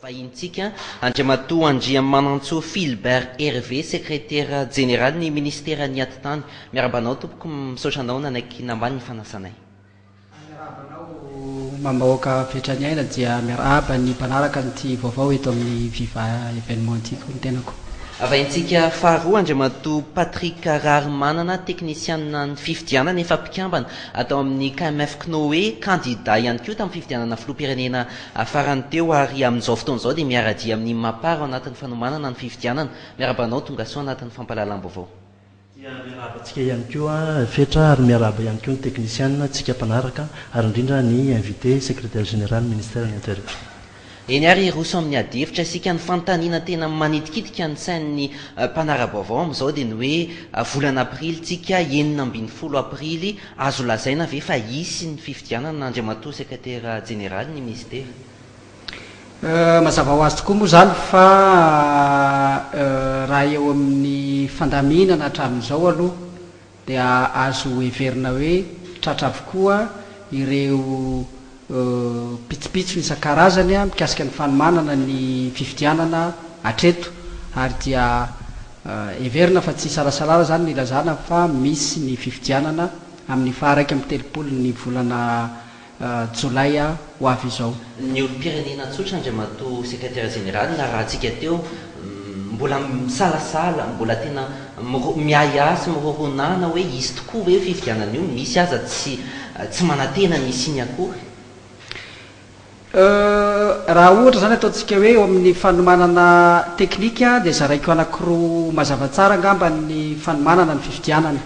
Vahintsika Andriamatoa Andriamanantsoa Philbert Hervé, secrétaire général ny ministère ny atitany. Miarabanao tompoko, misaotra anao nanaiky nambany ny fanasanay. Miarabanao mambahoaka fetrany aina dia miaraba ny mpanaraka nyty vaovao eto amin'ny Viva événement tiako ny tenako. Vahintsika faharoa Andriamatoa Patrick Rarimanana, technicianina ny fifidianana efa mpikambana atao amin'ny KMF Knoe, candidat ihany koa tamin'ny fifidianana filoham-pirenena farany teo, ary amin'izao fotoan'izao dia miaradia amin'ny mapara ao anatin'ny fanomanana ny fifidianana. Miarabanao tonga soa anatin'ny fampahalalam-baovao. Dia miaraba tsika ihany koa fetra, ary miaraba ihany koa ny technicianina tsika mpanaraka, ary indrindra ny invité secrétaire général ministère de l'Intérieur. Eny ary roso amin'ny adefitra isika ny fantaniana tena manidikitika ny sain'ny mpanara-baovao amin'izao dia ny hoe volana aprily tsika 20 aprily azo lazaina ve fa hisy ny fifidianana Andriamatoa secrétaire général ny ministère. Mazava ho azy tokoa moa zany fa raha eo amin'ny fandaminana hatramin'izao aloha dia azo heverina hoe tratra avokoa ireo pitsopitso isan-karazany mikasika ny fanomanana ny fifidianana hatreto, ary dia heverina fa tsy sarasalara zany ny ilazana fa misy ny fifidianana amin'ny faharaiky amin'ny telopolo ny volana jolay ho avy izao. Ny olom-pirenena tsotra Andriamatoa secrétaire général na raha tsika teo mbola misalasala, mbola tena miayasy mihoronana hoe izy tokoa hoe fifidianana io misy aza tsy manantena misy iny akory. Raha ohatra zany ataontsika hoe eo amin'ny fanomanana teknika dia zaraiko anankiroa mazava tsara angamba ny fanomanana ny fifidianana.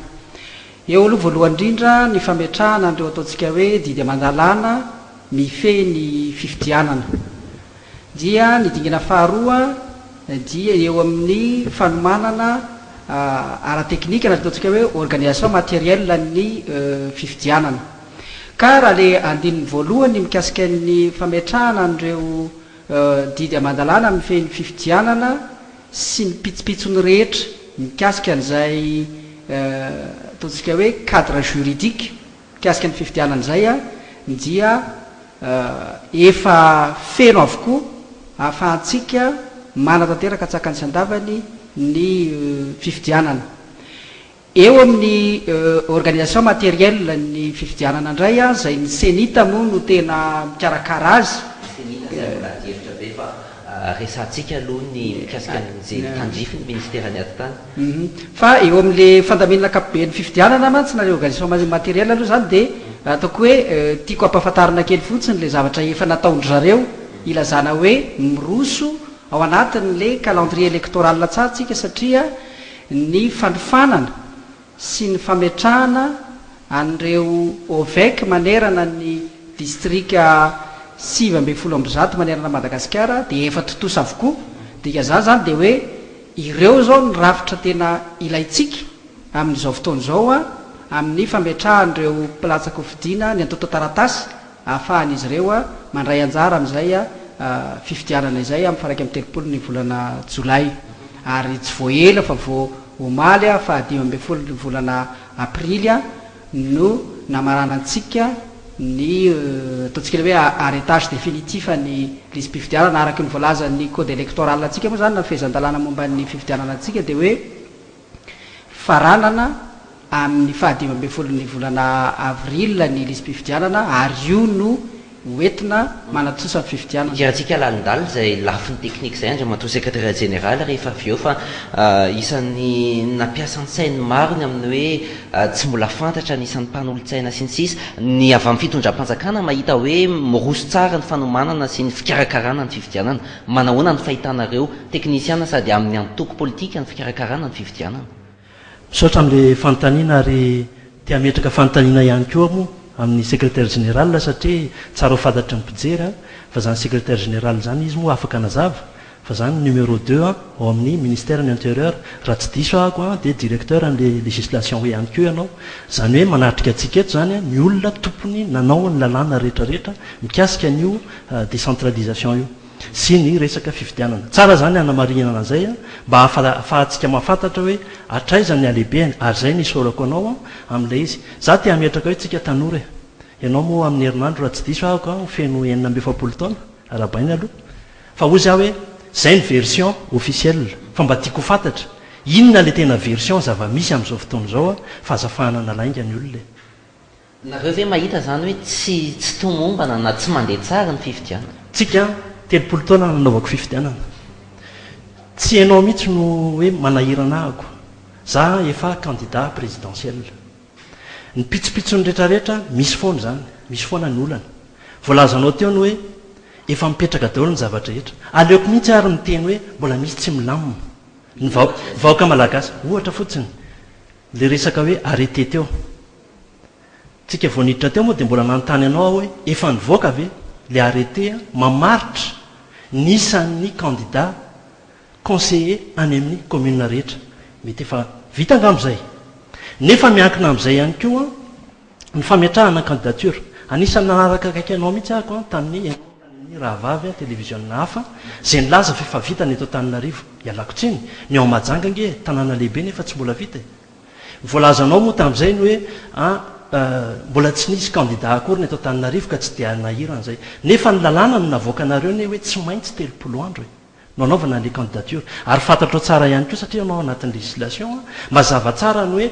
Eo aloha voalohany indrindra ny fametrahana andreo ataontsika hoe didy aman-dalàna mifehy ny fifidianana, dia ny dingana faharoa dia eo amin'ny fanomanana ara-teknika na ataontsika hoe organisation matérielle ny fifidianana. Ka raha le andininy voalohany mikasika ny fametrahana andreo didy aman-dalàna mifehy ny fifidianana sy ny pitsopitsony rehetra mikasika an'izay ataontsika hoe cadre juridique mikasika ny fifidianana izay dia efa feno avokoa ahafahantsika manatanteraka tsakany sy andavany ny fifidianana. Eo amin'ny organisation matérielle ny fifidianana indray zay ny senita moa no tena mikarakara azy. Resantsika aloha ny mikasika an'izay tandrify ny ministère ny atitany. Fa eo amin'le fandaminana ankapobeny fifidianana mantsy na le organisation matérielle aloha zany dia ataoko hoe tiako ampahafantarina kely fotsiny le zavatra efa nataondry zareo ilazana hoe miroso ao anatin'le calendrier électoral tsara satria ny fandofanana sy ny fametrahana an'ireo OVEC manerana ny distrika 700 manerana Madagasikara dia efa totosa avokoa. Dika zany dia hoe ireo zao ny rafitra tena ilaitsika amin'izao fotoan'izao amin'ny fametrahan'ireo mpilatsaka fidiana ny antoto taratasy ahafahan'izy ireo mandray anjara amin'izay fifidianana izay amin'ny faraiky amin'ny telopolo ny volana jolay, ary tsy voaela fa omaly fa 15 ny volana aprily no namaranantsika ny ataontsika hoe arrêtage définitif ny lisy mpifidianana araky ny voalaza ny code électoral atsika moa zany na fehezan-dalàna momba ny fifidianana atsika dia hoe faranana amin'ny 15 ny volana avril ny lisy mpifidianana, ary io no hoentina manatsosa ny fifidianana. Irantsika lalindala izay lafiny teknika izay Andriamatoa secrétaire général rehefa avy eo fa isan'ny nampiasa ny sainy maro ny amin'ny hoe tsy mbola fantatra ny isan'ny mpanolo-tsaina sy ny sisa ny avy amin'ny fitondram-panjakana mahita hoe miroso tsara ny fanomanana sy ny fikarakarana ny fifidianana. Manahoana ny fahitanareo teknisiana sady amin'ny antoko politika ny fikarakarana ny fifidianana? Misaotra amin'le fanontaniana, ary tia metraka fanontaniana ihany koa moa amin'ny secrétaire général satria tsara ho fantatry ny mpijery fa zany secrétaire général zany izy moa afaka nazava fa zany numéro 2 ao amin'ny ministère de l'Intérieur. Raha tsy diso ahako dia directeur an'le législation ihany koa ianao, zany hoe manatrika antsika eto zany ny olona tompony nanao ny lalàna rehetrarehetra mikasika an'io décentralisation io. sy ny resaka fifidianana tsara zany anamarinana an'izay a mba afahantsika mahafantatra hoe atraizany alehibeany ary zay ny isorako anao a amin'ilay izy za tia metraka hoe tsika tanora ianao moa amin'ny herinandro raha tsy diso ahako a feno 9 taona arabainy aloha fa ozy aho hoe zay ny version officielle fa mba tiako fantatra inona le tena version zava-misy amin'izao fotoana izao a fa azafahana nalainga ny olona nareo ve mahita zany hoe tsy tomombana na tsy mandeha tsara ny fifidianana tsika 30 taona nanaovako fifidianana tsy hainao mihitsy no hoe manahirana ahako za efa candidat présidentiel ny pitsopitsony rehetrarehetra misy foana zany misy foana ny olana voalazanao teo ny hoe efa mipetraka daholo ny zavatra rehetra aleoko mihitsy ary miteny hoe mbola misy tsy milamina ny vahoaka malagasy ohatra fotsiny le resaka hoe arrêté teo tsika voaniditra teo moa dia mbola nanontany anao aho hoe efa nivoaka ave le arrêté mamaritra nisan'ny candidat conseiller any amin'ny commune rehetra mety efa vita nga amin'izay nefa miankina amin'izay ihany koa ny fametrahana candidature anisan'ny nanaraka akaiky anao mihitsy ahako a tamin'ny raha vavy a télévisionna hafa zay nilaza fefa vita ny eto Antananarivo ialako tsiny ny ao majanga nge tanàna lehibe nefa tsy mbola vita voalazanao moa tamin'izay ny hoe mbola tsy nisy candidat akory ny eto Antananarivo ka tsy dia nahiran'izay nefa ny lalàna no navoaka anareo ny hoe tsy maintsy 30 andro no anaovana le candidature ary fantatro tsara ihany koa satria anao anatin'ny législation mazava tsara ny hoe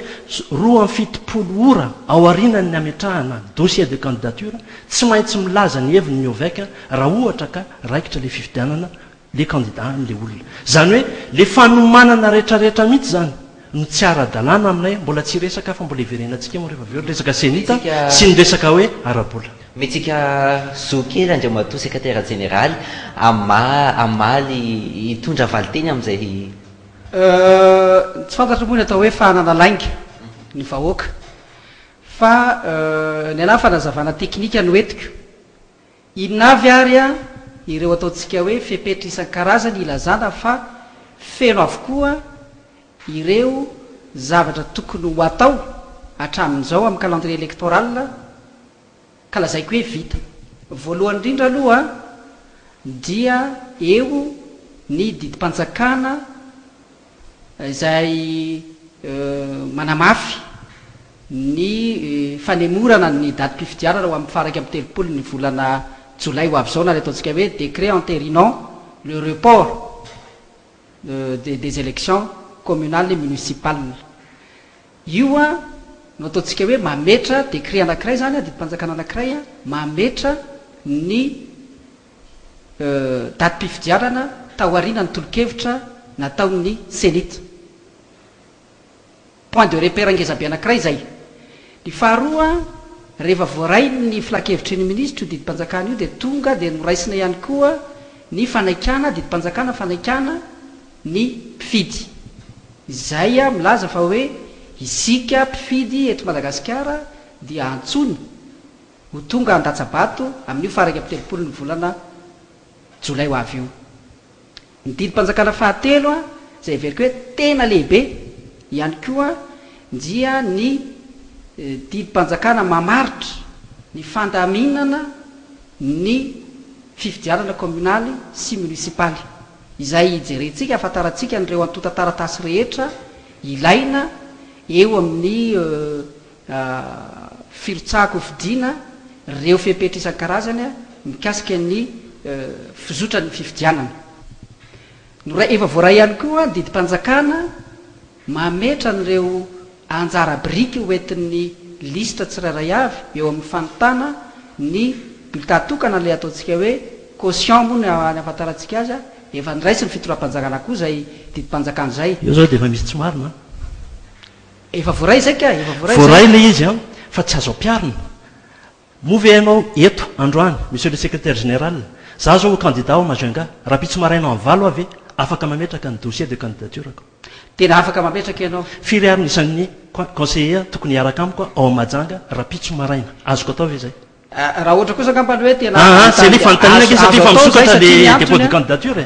2 ora ao arinany ametrahana dossier de candidature tsy maintsy milaza ny heviny ny oveka raha ohatra ka raikitra le fifidianana le candidat an'le olona zany hoe le fanomanana rehetrarehetra mihitsy zany no tsy ara-dalàna aminay mbola tsy resaka fa mbola iverenantsika moa rehefa aveo resaka senita sy ny resaka hoe arabola mitsika zokely andriamato secrétaire général amaly hitondra valiteny amin'izay tsy fantatra moa ny atao hoe fahanana lainga ny vahoaka fa ny anahy fanazavana teknika no etiko inavy ary a ireo ataontsika hoe fepetra isan-karazany ilazana fa feno avokoa ireo zavatra tokony ho atao hatramin'izao amin'ny calendrier électoral ka lazaiko hoe vita voalohany indrindra aloha dia eo ny didimpanjakana izay manamafy ny fanemorana ny datim-pifidianana ho amin'ny faraka amin'ny 30 ny volana jolay ho avy zao na le ataontsika hoe décret entérinant le report des élections communales et municipales io a no ataontsika hoe mametra décret anankiray zany a didimpanjakana anankiray a mametra ny datim-pifidianana tahoarina ny tolokevitra nataon'ny senita point de repère angezabe anankiray zay ny faharoa rehefa voaray ny filakevitry ny ministra io didimpanjakana io dia tonga dia noraisina ihany koa ny fanaikana didimpanjakana fanaikana ny mpifidy izay a milaza fa hoe isika mpifidy eto Madagasikara dia antsony ho tonga an-datsabato amin'io faraka amin'ny 30 ny volana jolay ho avy io ny didimpanjakana fahatelo a zay veriko hoe tena lehibe ihany koa dia ny didimpanjakana mamaritra ny fandaminana ny fifidianana communaly sy municipaly izay ijerentsika afantarantsika nyreo antota-taratasy rehetra ilaina eo amin'ny firotsahako fidiana reo fepetra isan-karazany a mikasika ny fizotra ny fifidianana noray efa voaray ihany koa didimpanjakana mametra nyreo anjara briky hoentin'ny lista tsirairay avy eo amin'ny fanotana ny bulletin tokana le ataontsika hoe caution moa ny afantarantsika azy a efa niraisy ny fitoram-panjakana koa zay didimpanjakana zay io zao dia efa misy tsy marina efa voaray zay ka efa voaray le izy a fa tsy azo ampiarina movy anao eto androany monsieur le secrétaire général za zao candidat ao Majunga raha pitsy marainao amin'ny valo avy afaka mametraka ny dossier de candidature ako tena afaka mametraka ianao firy ary nisan'ny conseiller tokony hiaraka amiko ao Majanga raha pitso maraina azoko atao ve zay raha ohatra kosa ngambany hoe tena c'est le fanontaniana ke satria fa misokatra le dépôt de candidature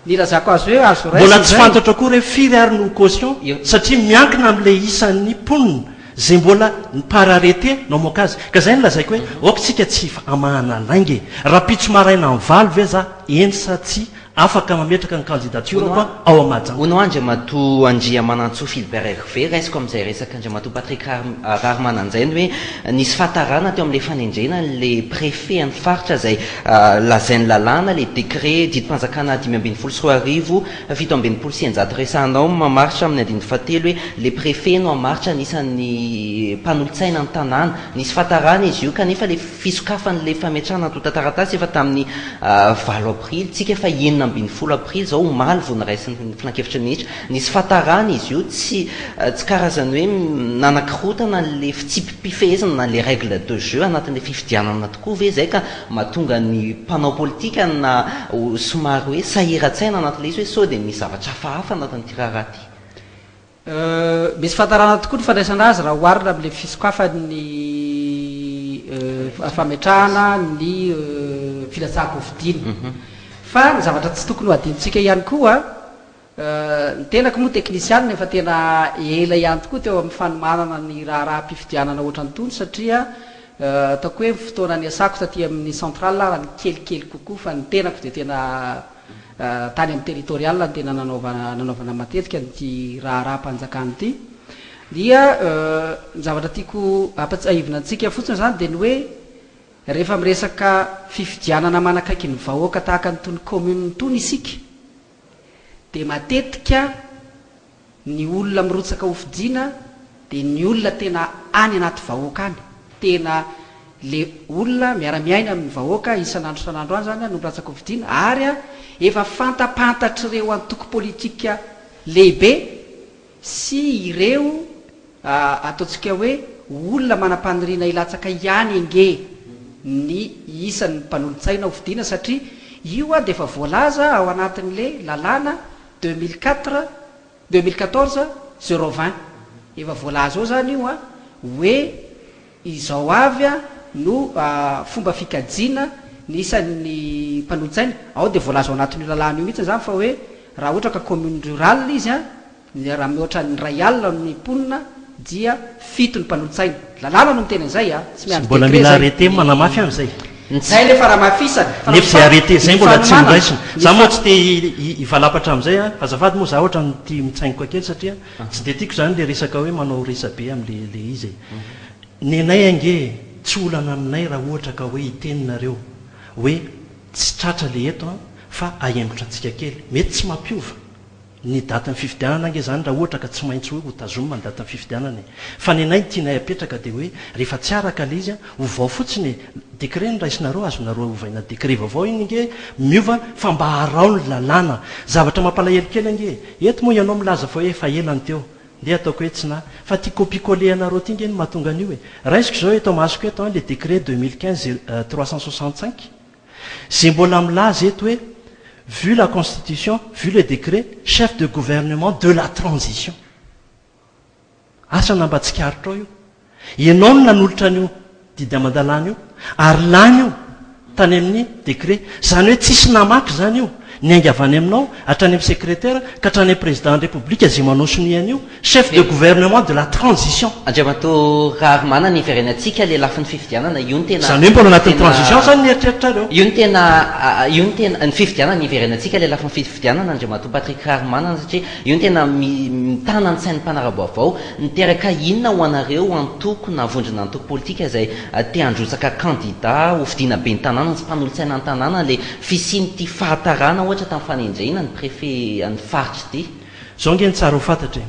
nilazako azy hoe azo mbola tsy fantatra koa re firy ary no caution satria miankina amin'le isan'ny mponina zay mbola pararete no moka azy ka zay nylazaiko hoe oakotsika tsy amahana lainge raha pitso maraina mivalo ve za eny sa tsy afaka mametraka ny candidature koa ao amajano ono andriamato andria manantso Philbert Hervé raisiko amin'izay resaka andriamato Patrick Rarmananjainy hoe nisy fahatarana teo amin'ilay fanendrena le préfet any faritra zay lazainy lalàna le décret didim-panjakana 524 726 resanao mamaritra amin'ny andiny fahatelo hoe le préfet no amaritra anisan'ny mpanolotsaina ny tanàna nisy fahatarana izy io kanefa le fisokafan'le fametrahana tota-taratasy efa tamin'ny 20 aprily tsika efa enina 20 aprily zao omaly vao niraisin'ny filan-kevitra minitra nisy fahatarana izy io tsy karazany hoe nanakirotana le fitsipifehezana na le règle de jeu anatin'le fifidianana tokoa ve zay ka mahatonga ny mpanao politika na somary hoe sahiran-tsaina anatin'le izy hoe sao dia misy zavatra hafahafa anatin'ity raharaha ty misy fahatarana tokoa ny fandraisana azy raha oharina amin'le fisokafany fametrahana ny filatsahako fidina fa ny zavatra tsy tokony ho adinontsika ihany koa ny tenako moa teknisianina efa tena ela ihany tokoa teo amin'ny fanomanana ny raharaha-mpifidianana ohatranytony satria ataoko hoe fotoana ny asako taty amin'ny central raha ny kelikely kokoa fa ny tenako dia tena tany amin'ny territorial ny tena nanaovana matetika nyty raharaha-mpanjakany ity dia ny zavatra tiako aivonantsika fotsiny zany dia ny hoe rehefa miresaka fifidianana manakaiky ny vahoaka tahaka nytony commune tony isika dia matetika ny olona mirotsaka hofidiana dia ny olona tena any anaty vahoaka any tena le olona miara-miaina amin'ny vahoaka isan'andro san'andro any zany no miratsaka hofidiana ary efa fantapantatr'ireo antoko politika lehibe sy ireo ataontsika hoe olona manam-paniriana ilatsaka ihany enge ny isan'ny mpanolotsaina hofidiana satria io dia efa voalaza ao anatin'le lalàna 2014 020 efa voalaza ao zany io hoe izao avy no fomba fikajiana ny isan'ny mpanolotsaina ao dia voalaza ao anatin'io lalàna io mihitsy zany fa hoe raha ohatra ka commune rural izy raha mihoatra ny ray alina ny ponina dia fito ny mpanolotsaina lalàna no miteny an'izay tsy mbola mila arrêté manamafy am'izay zay le farahamafisany nefa zay arrêté zay mbola tsy miraisina za moa tsy te hivalapatra am'izay fazafady moa za ohatra ty mitsainiko kely satria tsy de tiako zany le resaka hoe manao resabe am'le izy ny anay ange tsy olana aminay raha ohatra ka hoe hiteninareo hoe tsy tratra le eto fa aembotra antsika kely mety tsy mampiova ny datan'ny fifidianana ange zany raha ohatra ka tsy maintsy hoe ho tazomina ny datan'ny fifidianana fa ny anay tianay apetraka dia hoe rehefa tsy araka le izy ovao fotsiny décret ny raisinareo azonareo ovaina décret vaovao iny nge miova fa mba harao ny lalàna zavatra mampalahelo kely ange eto moa ianao milaza fa hoe efa elany teo nde ataoko hoe tsy na fa tia copie-coller anareo ty nge ny mahatonga an'io e raisiko zao eto masoko eto le décret 2015 365 zay mbola milaza eto hoe vu la constitution, vu le décret, chef de gouvernement de la transition. Asa namba tsikaritra io. Ianao no nanolotra an'io didy aman-dalàna io, ary lany io tany amin'ny décret. Zany hoe tsisy namaky zany io. Ny ainga avy any aminao, hatrany amin'ny secrétaire, ka hatrany amin'ny président de la République, zay manao soniany io, chef de gouvernement de la transition. Andriamato Rarmana niverenantsika le lafin'ny fifidianana io ny tena zany hoe mbola anatin'ny transition zany ny eritreritrareo. Io ny tena ny fifidianana niverenantsika le lafin'ny fifidianana Andriamato Patrick Rarmana satria io ny tena mitana ny sain'ny mpanaraboavao niteraka inona ho anareo antoko na vondrona antoko politika zay te handrotsaka candidat ho fidiana be ny tanàna sy mpanolotsaina ny tanàna le fisinyty fahatarana ohatra tamin'ny fanendrena ny préfet any faritra ity zao nge ny tsara ho fantatra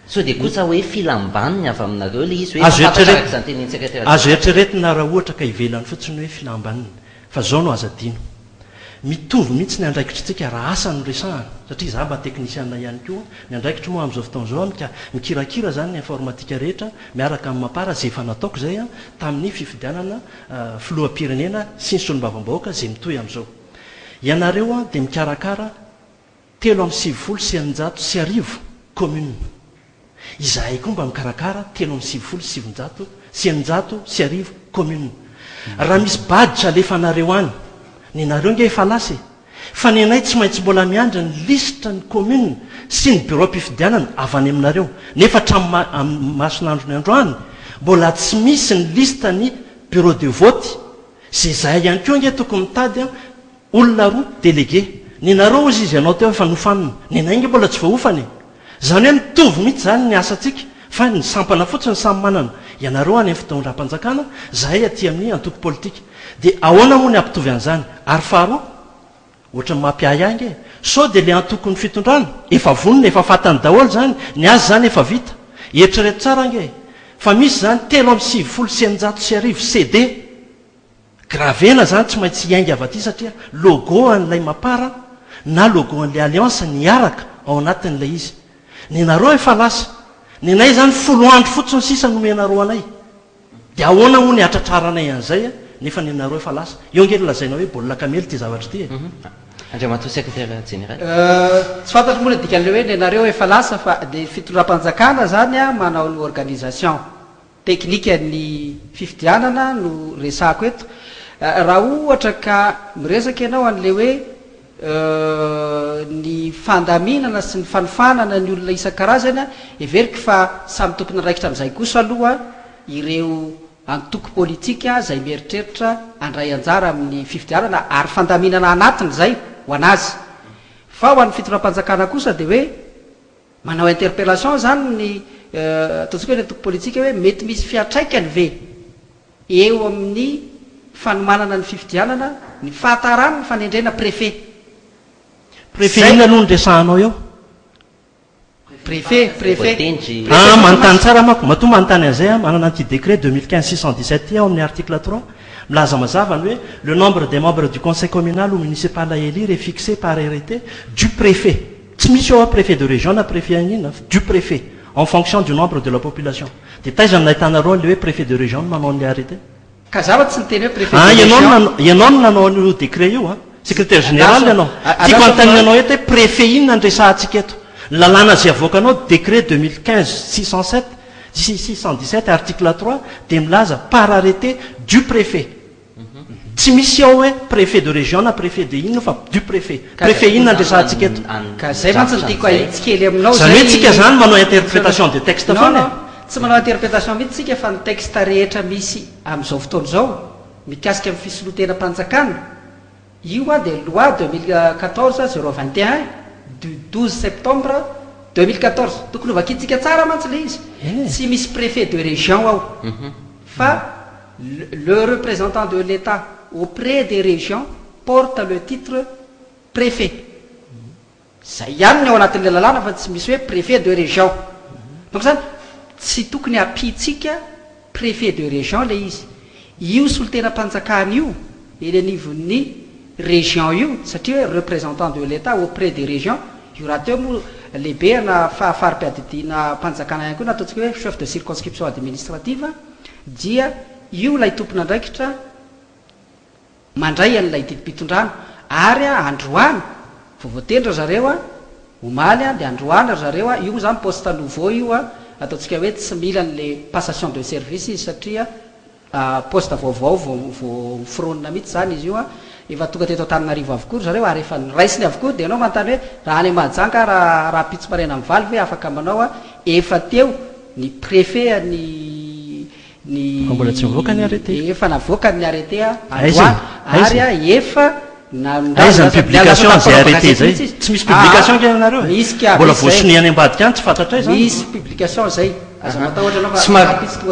so dia kosa hoe filambaniny avy aminareo le izy hoe azo eritreretina raha ohatra ka ivelany fotsiny hoe filambaniny fa zao no azadino mitovy mihitsy ny andraikitritsika raha asa ny resahana satria za mba teknisiana ihany koa ny andraikitry moa amin'izao fotoana zao mikirakira zany ny informatika rehetra miaraka amin'ny mampara zay efa nataoko zay tamin'ny fifidianana filoham-pirenena sy ny solombavam-bahoaka zay mitoy amin'izao ianareo dia mikarakara 3 sy 9 commune izahay koa mba mikarakara 3 sy 9 commune raha misy baditra alefa anareo any ny nareo nge efa lasy fa ny anay tsy maintsy mbola miandra ny listra ny commune sy ny bureau mpifidianana avy any aminareo nefa hatramin'ny masonandro ny androany mbola tsy misy ny lista ny bureau de vote zay zahay ihany koa nge tokony mitady a olona roa délégué ny nareo ozy izy ianao teo efa nofanina ny nay nge mbola tsy voaofany zany hoe mitovy mihitsy zany ny asatsika fa ny sampana fotsiny samy manana ianareo any amin'ny fitondram-panjakana zahay aty amin'ny antoko politika dia ahoana moa ny ampitovy an'izany ary faharoa ohatra ny mampiahy ange sao dia le antokony fitondrana efa vonona efa fatany daholo zany ny azy zany efa vita eritrereto tsara nge fa misy zany 3,990 CD gravena zany tsy maintsy iainga avy aty satria logo an'ilay mapara na logo an'lay alliance niaraka ao anatin'ilay izy ny nareo efa lasa ny nay zany 10 andro fotsiny sisa nomenareo anay dia ahoana moa ny atratraranay an'izay nefa ny nareo efa lasa eo nge lazaina hoe baolina kamely ty zavatra ty Andriamato secrétaire général tsy fantatro moa dikan'le hoe ny nareo efa lasa fa dia fitondram-panjakana zany a manao ny organisation teknika ny fifidianana no resako eto raha ohatra ka miresaka ianao an'le hoe ny fandaminana sy ny fanofanana ny olona isan-karazany a everika fa samy tompony raikitra amin'izay kosa aloha ireo antoko politika zay mieritreritra andray anjara amin'ny fifidianana ary fandaminana anatiny zay ho anazy fa ho an'ny fitondram-panjakana kosa dia hoe manao interpellation zany ny ataontsika hoe ny antoko politika hoe mety misy fiatraikany ve eo amin'ny fanomanana ny fifidianana ny fahatarana ny fanendrena préfet ina aloha nyresahanao eo manontany tsara mako matoa manontany an'izay manana anty décret 2015-617 ao amin'ny article 3 milaza mazava ny hoe le nombre des membres du conseil communal ou municipal à élire est fixé par arrêté du préfet tsy misy eo préfet de région na préfet anina du préfet en fonction du nombre de la population dia taizany nahitanareo le hoe préfet de région manao ny arrêté ka zava tsy niteny hoe préfet de région ianao no nanao io décret io secrétaire général ianao tiako antaninanao eto hoe préfet inona andresahantsika eto lalàna zay avoakanao décret 2015-617 article 3 dia milaza par arrêté du préfet tsy misy ao hoe préfet de région na préfet de inona fa du préfet inona andresahantsika eto ka zay mantsy nitiako ahitsikely aminao zany hoe tsika zany manao interprétation de texte foana tsy manao interprétation mihitsy tsika fa ny texte rehetra misy amin'izao fotoana zao mikasika amin'ny fisolotenam-panjakana io a dia loi 2014-021 du 12 septembre 2014 tokony ovakitsika tsara mantsy le izy tsy misy préfet de région ao fa le représentant de l'État auprès des régions porte le titre préfet zay ihany ny ao anatin'le lalàna fa tsy misy hoe préfet de région donc zany tsy tokony ampitsika préfet de région le izy io solotena-panjakana io eny anivon'ny région io satria hoe représentant de l'État auprès des régions io raha teo moa lehibe na fahafarim-piadidina mpanjakana ihany koa na ataontsika hoe chef de circonscription administrative dia io lay tompona andraikitra mandray an'ilay didi-pitondrana ary androany voavoatendra zareo a omaly dia androany zareo a io zany poste nouveau io ataontsika hoe tsy mila n'le passation de service izy satria poste vaovao vo fironina mihitsy zany izy io efa tonga teto Antananarivo avokoa zareo ary efa niraisiny avokoa dia anao manontany hoe raha any Mahajanga raha pitso marena amin'ny valy ve afaka manao efa teo ny préfet mbola tsy mivoaka ny arrêté efa navoaka ny arrêté ary efa aiza ny publication zay arrêté zay tsy misy publication ke anareo mbola voasonihany ambadika any tsy fantatra zany misy publication zay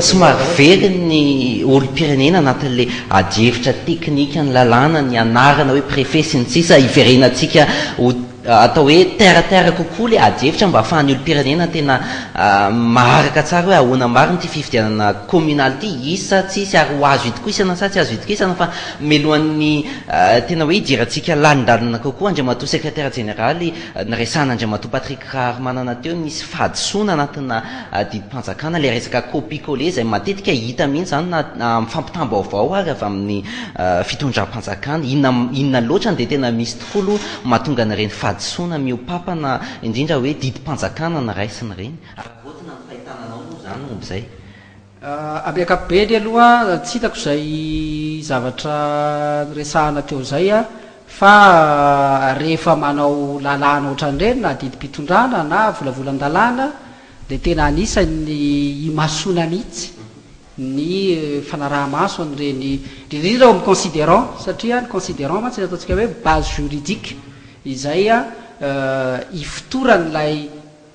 somary very ny olo-pirenena anatin'le adihevitra teknika ny lalàna ny anarana hoe préfet sy ny tsisa iverenatsika atao hoe terre kokoa le adihevitra mba ahafahan'ny olo-pirenena tena maharaka tsara hoe ahoana mariny ty fifidianana communal ty isa tsisy ary ho azo itokoa isana sa tsy azo itokoa isana fa melohan'ny tena hoe idiratsika lalindalinana kokoa Andriamato secrétaire général niresana Andriamato Patrick Raharmanana teo nisy fahadisoana anatina didi-panjakana le resaka copie-coller zay matetika hita mihitsy zany na mifampitambaovao ary avy amin'ny fitondram-panjakana inona loatra dia tena misy tokoalo mahatonga anareny fahadisoana miopapana indrindra hoe didi-panjakana na raisiny reny votina ny fahitananao moa zany momba zay amin'ny ankapobeny aloha tsy hitako zay zavatra resahana teo zay fa rehefa manao lalàna ohatran'ireny na didi-pitondrana na volavolan-dalàna dia tena anisany imasona mihitsy ny fanaraha-maso an'ireny indrindra ao amin'ny considérant satria ny considérant mantsy ny ataontsika hoe base juridique izay ifotoran'ilay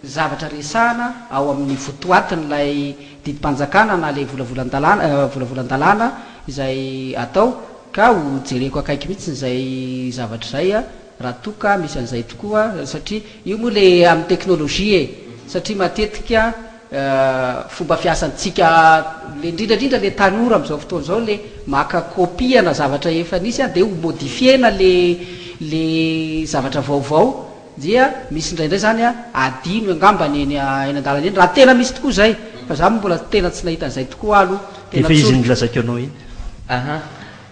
zavatra resahana ao amin'ny votoatin'ilay didimpanjakana na le volavolan-dalàna izay atao ka ho jereko akaiky mihitsy n'izay zavatra zay raha toka misy an'izay tokoa satria io moa le amin'ny teknôlôjia satria matetika fomba fiasantsika le indrindrandrindra le tanora am'izao fotoana zao le maka kopiana zavatra efa nisy dia ho modifiena le zavatra vaovao dia misy indraindray zany adino angambany eny an-dalana eny raha tena misy tokoa zay fa za mbola tena tsy nahita an'izay tokoa alo efa izy ny lazako anao iny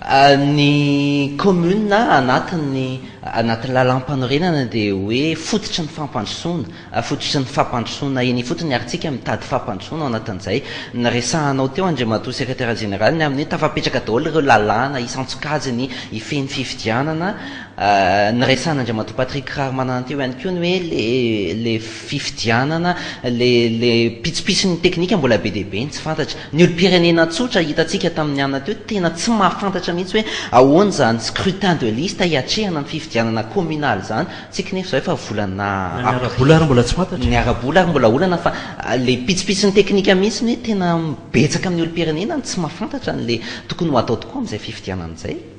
ny commune anaty lalam-panorenana dia hoe fototry ny fampandrosoana fototry ny fampandrosoana eny fotony ary tsika mitady fampandrosoana ao anatin'izay naresahanao teo andriamatoa secrétaire général ny amin'ny tafapetraka daholo ireo lalàna isantsokajiny ifeny fifidianana naresahan'andriamatoa Patrick Rarmanana teo ihany koa ny hoe le fifidianana le pitsipisiny teknika mbola be dia be ny tsy fantatra ny olo-pirenena tsotra hitatsika tamin'ny anina teo tena tsy mahafantatra mihitsy hoe ahoana zany scrutin de liste hiatrehana ny fifidianana communal zany tsika nefa zao efa volana arabola ary mbola tsy fantatra ny arabola ary mbola olana fa le pitsipisiny teknika mihitsy hoe tena betsaka amin'ny olo-pirenena tsy mahafantatra n'le tokony ho atao tokoa amin'izay fifidianan'izay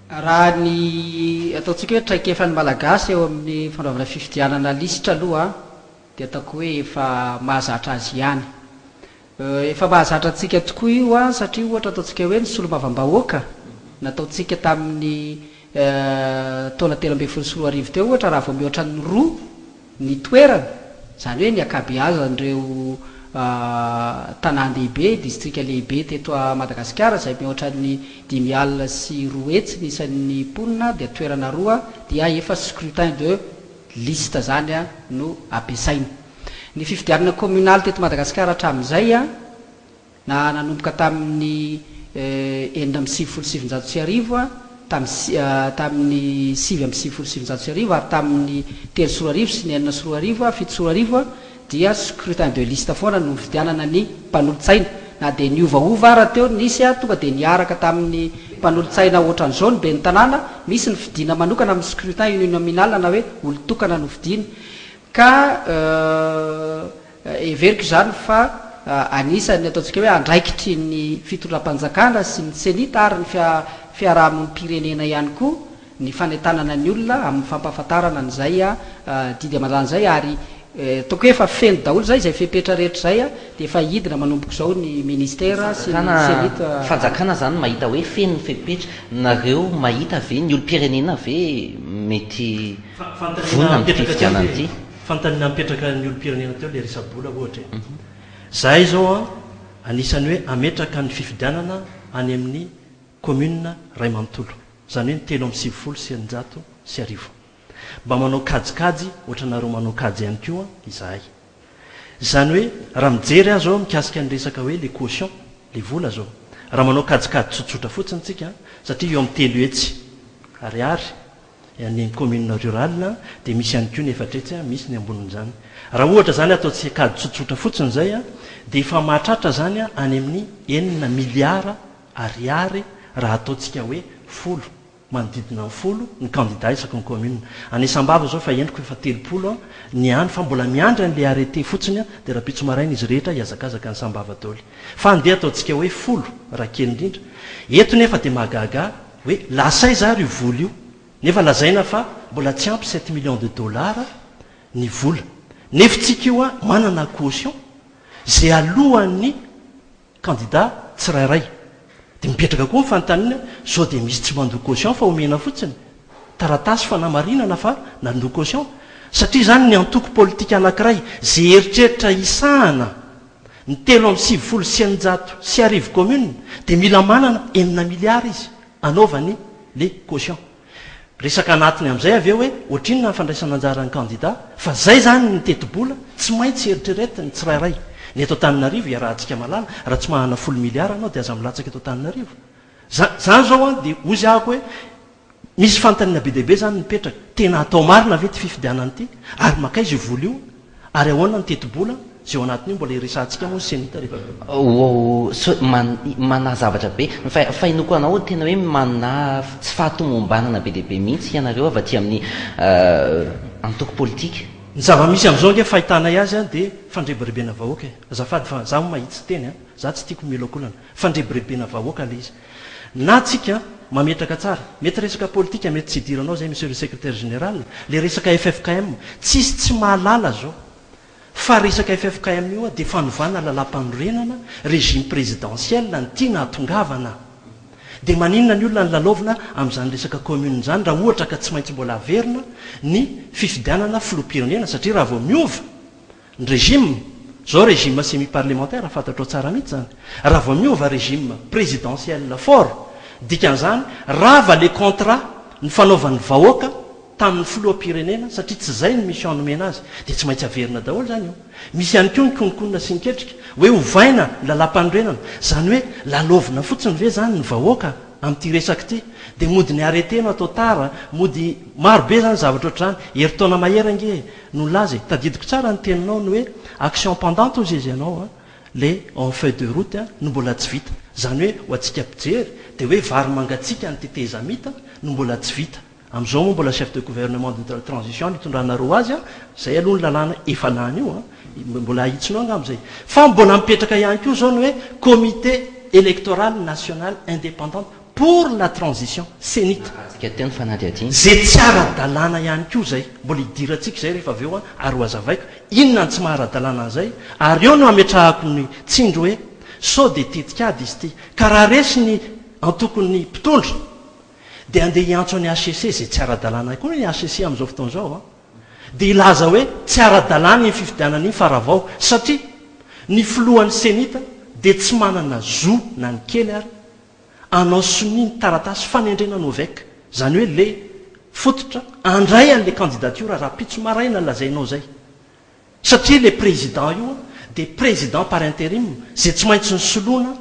raha ny ataontsika hoe traika efa ny malagasy eo amin'ny fanaovana fifidianana lisitra aloha dia ataoko hoe efa mahazatra azy ihany efa mahazatra antsika tokoa io satria ohatra ataontsika hoe ny solomavam-bahoaka nataontsika tamin'ny taona 13 teo ohatra raha vao mihoatra ny roa ny toerana zany hoe ny akabeazan'ireo tanàn-dehibe distrika lehibe teto Madagasikara zay mihoatra ny 5 sy 2 hetsy nisan'ny mponina dia toerana roa dia efa scrutin de liste zany no ampiasaina ny fifidianana communal teto Madagasikara hatramin'izay na nanomboka tamin'ny 9 tamin'ny 7 ary tamin'ny 3 sy 4 sy ny 4 sy 7 sy 7 dia scrutin de liste foana no fidianana ny mpanolotsaina na dia niovaova raha teo nisy tonga dia niaraka tamin'ny mpanolotsaina ohatran'izao ny be ny tanàna misy ny fidiana manokana amin'ny scrutin uninominal na hoe olo-tokana no fidiana ka everiko zany fa anisany ataontsika hoe andraikitry ny fitondram-panjakana sy ny senita ary ny fiarahamon'ny pirenena ihany koa ny fanentanana ny olona amin'ny fampahafantarana n'izay didy aman'izay ary taoko hoe efa feno daholo zay izay fepetra rehetra zay dia efa hidina manomboko zao ny ministera sy ny senita fanjakana zany mahita hoe feno ny fepetra nareo mahita ve ny olo-pirenena ve mety vonina amin'ny fifidianana ity fantanina mipetraka ny olo-pirenena teo le risabola ohatra zahay zao anisany hoe ametraka ny fifidianana any amin'ny commune ray manontolo zany hoe ny 3 sy 9 mba manao kajikajy ohatra nareo manao kajy ihany koa izahay zany hoe raha mijery aho zao mikasika ny resaka hoe le caution le vola zao raha manao kajikajy tsotsotra fotsiny tsika satria eo amin'ny 3 hetsy ariary ny commune rural dia misy ihany koa ny efatretsy misy ny ambonin'izany raha ohatra zany ataontsika kajy tsotsotra fotsiny zay dia efa mahatratra zany any amin'ny 9 miliara ariary raha ataontsika hoe 10 manodidina ny 10 ny candidat isaky ny commune anisam-bava zao fa endriko efa 30 ny any fa mbola miandra n'le arrêté fotsiny dia raha pitsomaraina izy rehetra hiazakazaka ny sambava daoly fa andeha ataontsika hoe 10 raha kely indrindra eto nefa dia mahagaga hoe lasay zary io vola io nefa lazaina fa mbola tsy ampy 7 millions de dollars ny vola nefitsika io manana caution zay alohan'ny candidat tsirairay dia mipetraka koa nyfanontaniana zao dia misy tsy mandoa caution fa omena fotsiny taratasy fa namarinana fa nandoa caution satria zany ny antoko politika anankiray zay eritreritra isahana ny 3 sy 9 sy 10 commune dia mila manana 9 miliara izy anaovany le caution resaka anatiny amin'izay avy eo hoe ohatrinona fandraisana anjara ny candidat fa zay zany ny teti-bola tsy maintsy eritreretra ny tsirairay ny eto Antananarivo iarahantsika malala raha tsy mahana 10 miliara anao dia aza milatsaka eto Antananarivo zany zao dia ozy ahako hoe misy fanontaniana be dehibe zany mipetraka tena atao marina ve ty fifidianana ity ary maka izy vola io ary ahoana ny teti-bola zay ao anatin'io mbola iresantsika moa senita rehefa mana zavatra be fa inoko anao tena hoe mana tsy fahatomombanana be dehibe mihitsy ianareo avy aty amin'ny antoko politika. ny zava-misy am'izao nge fahitanay azy a dia fandrebirebena vahoaka azafady fa za mahitsy teny a za tsy tiako milokolana fandrebirebena vahoaka le izy na tsika mametraka tsara mety resaka politika mety tsy idiranao zay monsieur le secrétaire général le resaka ffkm tsisy tsy mahalala zao fa resaka ffkm io a dia fanovana lalam-panorenana régime présidentiel ny tiana atongavana dia maninona ny olona ny lalaovina amin'izany resaka commune zany raha ohatra ka tsy maintsy mbola averina ny fifidianana filoam-pirenena satria raha vao miova ny régime zao régime semi parlementaire fantatrao tsara mihitsy zany raha vao miova régime présidentiel fort dikan'izany rava le contrat ny fanaovan'ny vahoaka tamin'ny filoam-pirenena satria tsy zay ny mission nomena azy dia tsy maintsy averina daholo zany io misy ihany koa ny konikonina sy niketrika hoe hovaina lalam-panorenana zany hoe lalovina fotsiny ve zany ny vahoaka amin'ity resaka ity dia mody ny arreteno atao tara mody marobe zany zavatra ohatr'zany heritaona maherange no laza tadidiko tsara ny teninao ny hoe action pendante ozy izy ianao le en feuille de route no mbola tsy vita zany hoe ho atsika mpijery dia hoe vary mangatsika ny tetezamita no mbola tsy vita am'izao moa mbola chef de gouvernement de transition nitondrana roa azy a zay aloha ny lalàna efa lany io mbola ahitsinao angambzay fa mbola mipetraka ihany koa zao ny hoe comité électoral national indépendante pour la transition senita zay tsy ara-dalàna ihany koa zay mbola idiratsika zay rehefa aveo ary ho azavaiko inona ny tsy mahara-dalàna zay ary eo no ametrahako ny tsindro hoe sao de tetikady izy ty ka raha resy ny antokony mpitondra dia andeha hiantso any HCC zay tsy ara-dalàna koa ny HCC amin'izao fotoana zao dia ilaza hoe tsy ara-dalàna ny fifidianana iny faravao satria ny filohan'ny senita dia tsy manana zo na ny kely ary anao soni ny taratasy fanendrena noveka zany hoe le fototra andray an'le candidature raha pitso maraina lazainao zay satria le président io dia président par intérim zay tsy maintsy ny soloana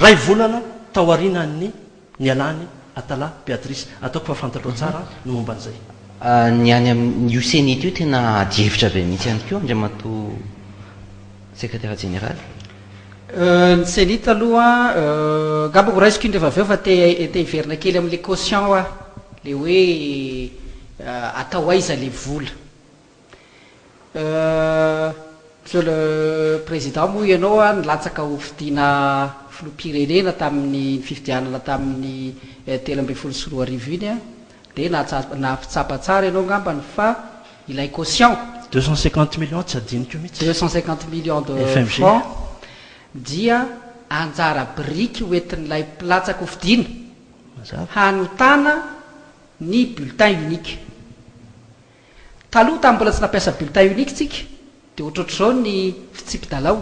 ray volana taoarinany ny alany atala Béatrice ataoko fa fantatrao tsara no momba an'izay ny any amin'io senita io tena adievitra be mihitsy ihany koa andriamato secrétaire général ny senita aloha ngambako raisiko indrefa aveo fa te hiverina kely amin'le caution le hoe atao aiza le vola monsieur le président moa ianao nilatsaka ho fidiana filoam-pirenena tamin'ny fifidianana tamin'ny 13 iny dia nahafitsapa tsara ianao ngambany fa ilay caution 250 millions tsy adiniko mihitsy 250 millions de francs dia anjara briky hoentin'ilay mpilatsaka ho fidiana hanotana ny bulletin unique taloha tamin'ny mbola tsy nampiasa bulletin unique tsika dia ohatrohatr'izao ny fitsipidalao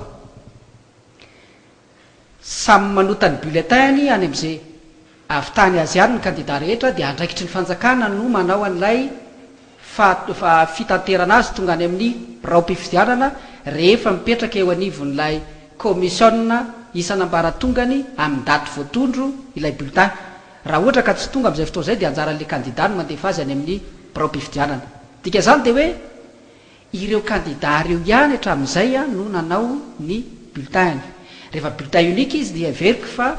samy manota ny bulletin any amin'izay avy tany azy any ny candidat rehetra dia andraikitry ny fanjakana no manao an'ilay fa fitanterana azy tonga any amin'ny raom-pifidianana rehefa mipetraka eo anivon'ilay commissionna isanambaratongany amin'ny daty voatondro ilay bulletin raha ohatra ka tsy tonga amin'izay fotoa zay dia anjaran'le candidat no mandefa azy any amin'ny raom-pifidianana dika zany dia hoe ireo candidat reo ihany hatramin'izay no nanao ny bulletin rehefa bulletin unique izy dia veriko fa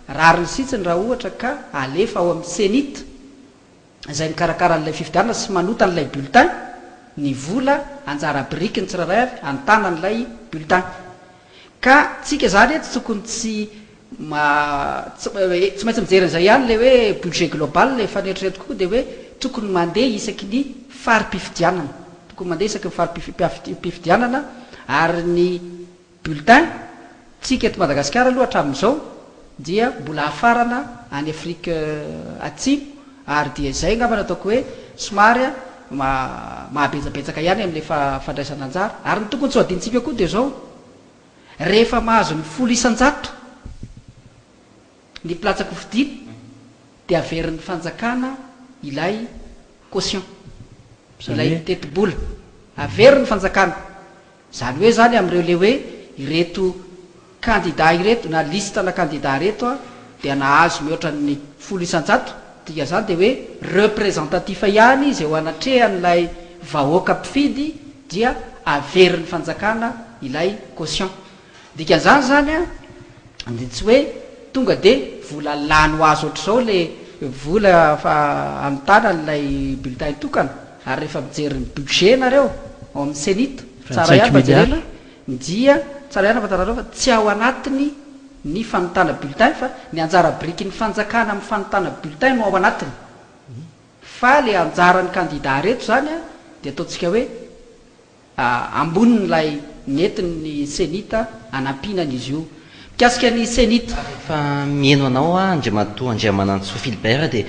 rariny sitsiny raha ohatra ka alefa ao amin'ny senita izay mikarakara n'ilay fifidianana sy manota n'ilay bulletin ny vola anjara briky ny tsiraray avy antana n'ilay bulletin ka tsika zany tsy tokony tsy maintsy mijery'izay ihany le hoe budget global le faneritreretiko koa dia hoe tokony mandeha isaky ny farim-pifidianana tokony mandeha isaky ny farim-pifidianana ary ny bulletin tsika eto Madagasikara aloha hatramin'izao dia mbola hafarana any Afrique atsimo ary dia zay ngambana ataoko hoe somary mahabetsabetsaka ihany amin'le fandraisana anjara ary ny tokony tsy ho adintsika koa dia zao rehefa mahazo ny 100 ny mpilatsaka hofidiana dia averin'ny fanjakana ilay caution ilay teti-bola averin'ny fanjakana zany hoe zany amin'ireo le hoe ireto candidat ireto na listana candidat reto dia nahazo mihoatra ny 100 tika zany dia hoe représentatif ihany izy eo anatrehan'ilay vahoaka mpifidy dia averin'ny fanjakana ilay caution dikan'izany zany a de tsy hoe tonga de vola lano azo ohatr'izao le vola fa amin'ny tanan'ilay bulletin tokana ary rehefa mijery ny budget nareo ao amin'ny senita tsara ihany fa jerena dia tsara ihany fatarareo fa tsy ao anatiny ny fanotana bulletin fa ny anjara briky ny fanjakana amin'ny fanotana bulletin no ao anatiny fa le anjarany candidat reto zany a de ataontsika hoe ambonin'lay netiny senita anampinany izy io mikasika ny senita fa mieno anao andriamatoa Andriamanantsoa Philbert dia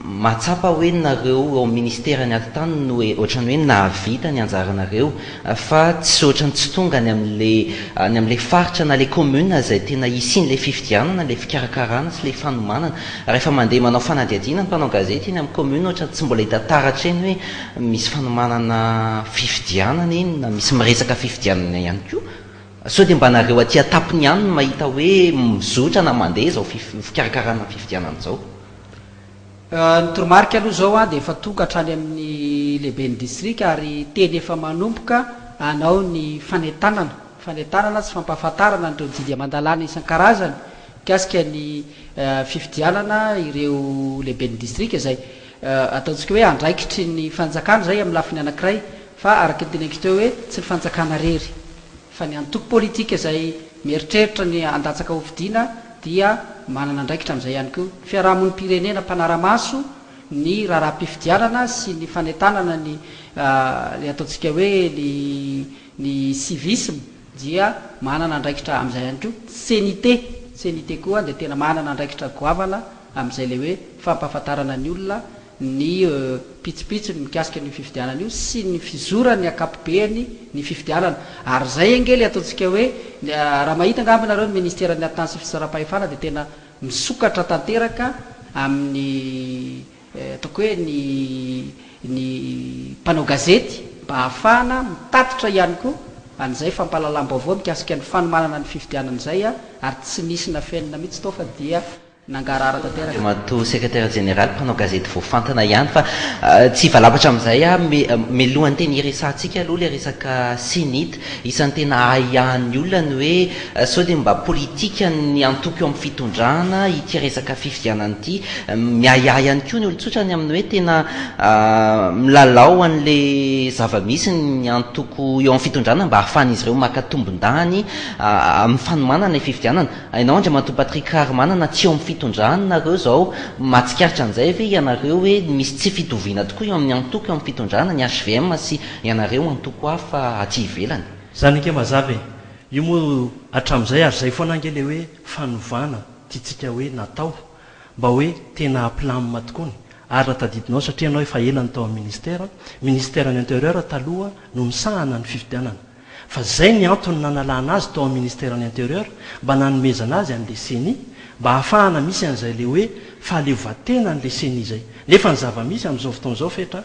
matsapa hoe nareo ao ministera ny aty-tany no hoe ohatrany hoe nahavita ny anjaranareo fa tsy ohatrany tsy tonga ny am'le faritra na le commune zay tena isiany le fifidianana le fikarakarana sy le fanomanana rehefa mandeha manao fanadihadiana ny mpanao gazety iny amin'ny commune ohatrany tsy mbola hita taratra eny hoe misy fanomanana fifidianana iny na misy miresaka fifidianana ihany koa so dia mba nareo aty atapiny ihany no mahita hoe mizotra na mandeha zao fikarakarana fifidianana zao ny toromarika aloha zao a de efa tonga hatrany amin'ny lehibe ny district ary teny efa manomboka anao ny fanetanana sy fampahafantarana nireo didy amandalana isan-karazany mikasika ny fifidianana ireo lehibe ny district zay ataontsika hoe andraikitry ny fanjakana zay amin'ny lafiny anankiray fa araky ny teneniko teo hoe tsy ny fanjakana rery fa ny antoko politika zay mieritreritra ny andatsaka hofidiana dia manana andraikitra amin'izay ihany koa fiarahamon'ny pirenena mpanaramaso ny raharaha-pifidianana sy ny fanetanana ny le ataontsika hoe ny civisme dia manana andraikitra amin'izay ihany koa senité koa de tena manana andraikitra goavana amin'izay le hoe fampahafantarana ny olona ny pitsipitsy ny mikasika ny fifidianana io sy ny fizorany akapobeany ny fifidianana ary zay angely ataontsika hoe raha mahita angambinareo ny ministera ny atany sy fisara-pahefana de tena misokatra tanteraka amin'ny ataoko hoe ny mpanao gazety mba hahafahana mitatitra ihany koa an'izay fampahalalam-baovao mikasika ny fanomanana ny fifidianana zay a ary tsy nisy na fiainana mihitsy tao fa dia nangarara tanteraka mato secrétaire général mpanao gazety voafantana ihany fa tsy valabatra amin'izay a melohany teny iresantsika aloha le resaka senita isan'ny tena ahihany olona ny hoe sao dia mba politika ny antoko eo amin'ny fitondrana ity resaka fifidianana ity miahiahy ihany koa ny olotsotrany amin'ny hoe tena milalao an'le zava-misy ny antoko eo amin'ny fitondrana mba hahafahan'izy ireo maka tombon-dany amin'ny fanomanana ny fifidianana ainao andriamatoa Patrick Harmanana tsy eo amin'ny fitondrana nareo zao mahatsikaritra an'izay ve ianareo hoe misy tsy fitoviana tokoa eo amin'ny antoko eo amin'ny fitondrana ny HVM sy ianareo antoko hafa aty ivelany zany ake mazava io moa hatramin'izay ary zay foana angely hoe fanovana tiatsika hoe natao mba hoe tena aplamma tokony ary ratadidinao satria anao efa elany tao amin'ny ministère ny intérieur taloha no misahana ny fifidianana fa zay ny antony nanalana azy tao amin'ny ministère ny intérieur mba nanomezana azy an'le seni mba hahafahana misy an'izay le hoe fahaleovatena n'le seni zay nefa ny zava-misy amin'izao fotoan'izao fetra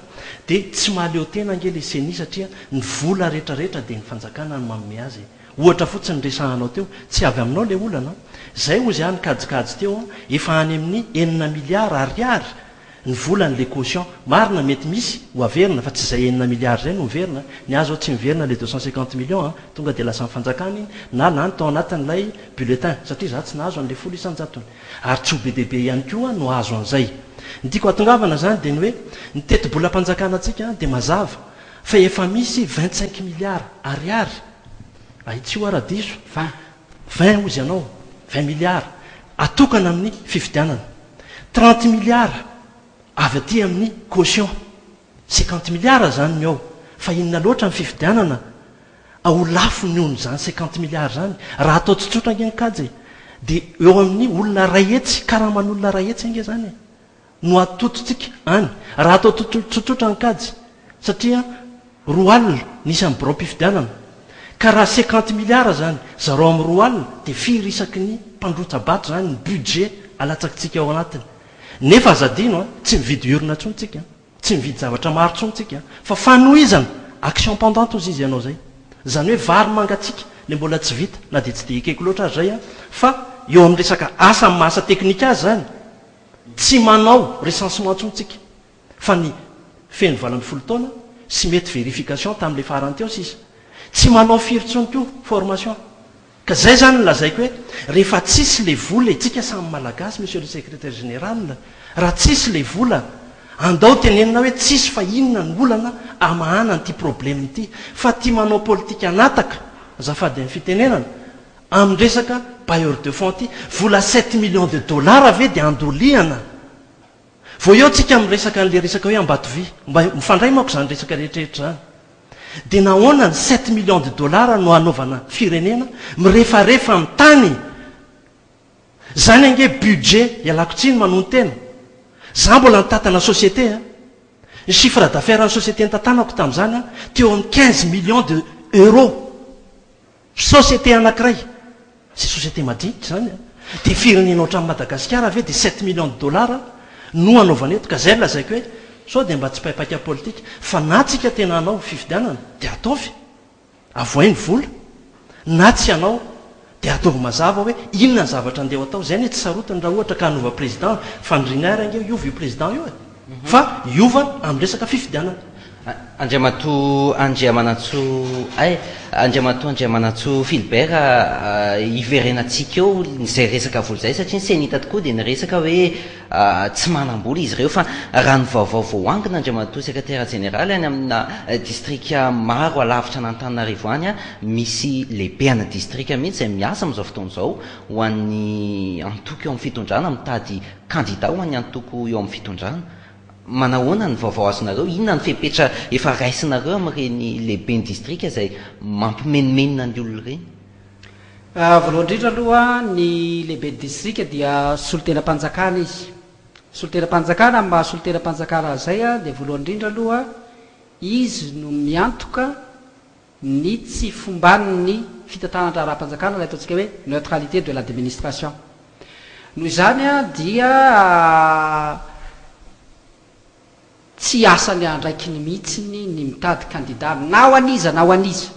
dia tsy mahaleo tena ange le seni satria ny vola rehetrarehetra dia ny fanjakana ny manome azy ohatra fotsiny resahanao teo tsy avy aminao le olana zay ozy any kajikajy teo efa any amin'ny 9 miliara ariary ny volan'le caution marina mety misy ho averina fa tsy zay 9 miliara zay no miverina ny azo ao tsy miverina le 250 millions tonga dia lasa mifanjakany iny na lany tao anatin'ilay bulletin satria za tsy nahazo an'le folo isanjatony ary tsy ho be dehibe ihany koa no azo an'izay ny tiako atongavana zany dia ny hoe ny teti-bola mpanjakana antsika dia mazava fa efa misy 25 miliara ariary ahitsy io aradiso 20 ozy ianao 20 miliara atokana amin'ny fifidianana 30 miliara avy aty amin'ny caution 50 miliara zany ny ao fa inona loatra ny fifidianana ao lafo ny ono zany 50 miliara zany raha atao tsotsotra ange nkajy dia eo amin'ny olona rayetsy karaman'olona rayetsy ange zany no atototsika any raha atao tsotsotra nkajy satria roa alina nisy amin'ny biro-pifidianana ka raha 50 miliara zany zareo amin'ny roa alina dia firy isaky ny mpandrotsabato zany ny budget alatsakitsika ao anatiny nefa azadino tsy mividy urina tsontsika tsy mividy zavatra maro tsontsika fa fanoizana action pendante ozy izy ianao zay zany hoe vary mangatsika le mbola tsy vita na dia tsy dia ekeko loatra azy zay fa eo amin'ny resaka asa amin'ny mahasa teknika azy zany tsy manao recensement tsontsika fa ny feno 20 taona sy mety verification tamin'le farany teo sisa tsy manao firy-tsony koa formation ka zay zany lazaiko hoe rehefa tsisy le vola itsika samy malagasy monsieur le secrétaire général raha tsisy le vola andao tenenina hoe tsisy fa inona ny olana amahana n'ity problème ity fa tia manao politika anataka zafady amin'ny fitenenana amin'ny resaka bailleur de fonds ty vola 7 millions de dollars ave dia andoliana vo eo tsika miresaka n'le resaka hoe ambatovy mba mifandray manko zany resaka rehetrarehetra zany dia nahoana ny 7 millions de dollars no anaovana firenena mirefarefa amin'ny tany zany ange budget ialako tsiny manony tena za mbola nitatana société ny chiffre d'affaires ny société nytatanako tamin'izany teo amin'ny 15 millions de euros société anankiray sy société madinitra zany dia firenena ohatrany Madagasikara ave dia 7 millions de dollars no anaovana eto ka zay lazaiko hoe sao dia mba tsy paipaka politika fa na tsika tena anao fifidianana dia ataovy avoainy vola na tsy anao dia ataovy mazava hoe inona ny zavatra andeha atao zay ny tsy sarotiny raha ohatra ka hanova président fandrina range iova io président io fa iovana amin'ny resaka fifidianana Andriamanatso Philbert iverenantsika eo zay resaka vola zay satria ny senita tokoa dia nyresaka hoe tsy manam-bola izy ireo fa raha ny vaovao voangina Andriamanatso secrétaire général any amina distrika maro alavitra n'Antananarivo any misy lehibe ana distrika mihitsy zay miasa amin'izao fotoana izao ho an'ny antoko eo amin'ny fitondrana mitady candidat ho an'ny antoko eo amin'ny fitondrana manahoana ny vaovao azonareo inona ny fepetra efa raisinareo amin'ireny lehibe ny distrika zay mampimenimenina ny olona ireny voalohany indrindra aloha ny lehibe ny distrika dia solotena-panjakana izy solotena-panjakana amin'ny maha solotena-panjakana zay dia voalohany indrindra aloha izy no miantoka ny tsy fomban'ny fitantanatra raha-panjakana lay ataontsika hoe neutralité de l'administration noho izany dia tsy asany andraiky ny mihitsiny ny mitady candidat na ho aniza na ho aniza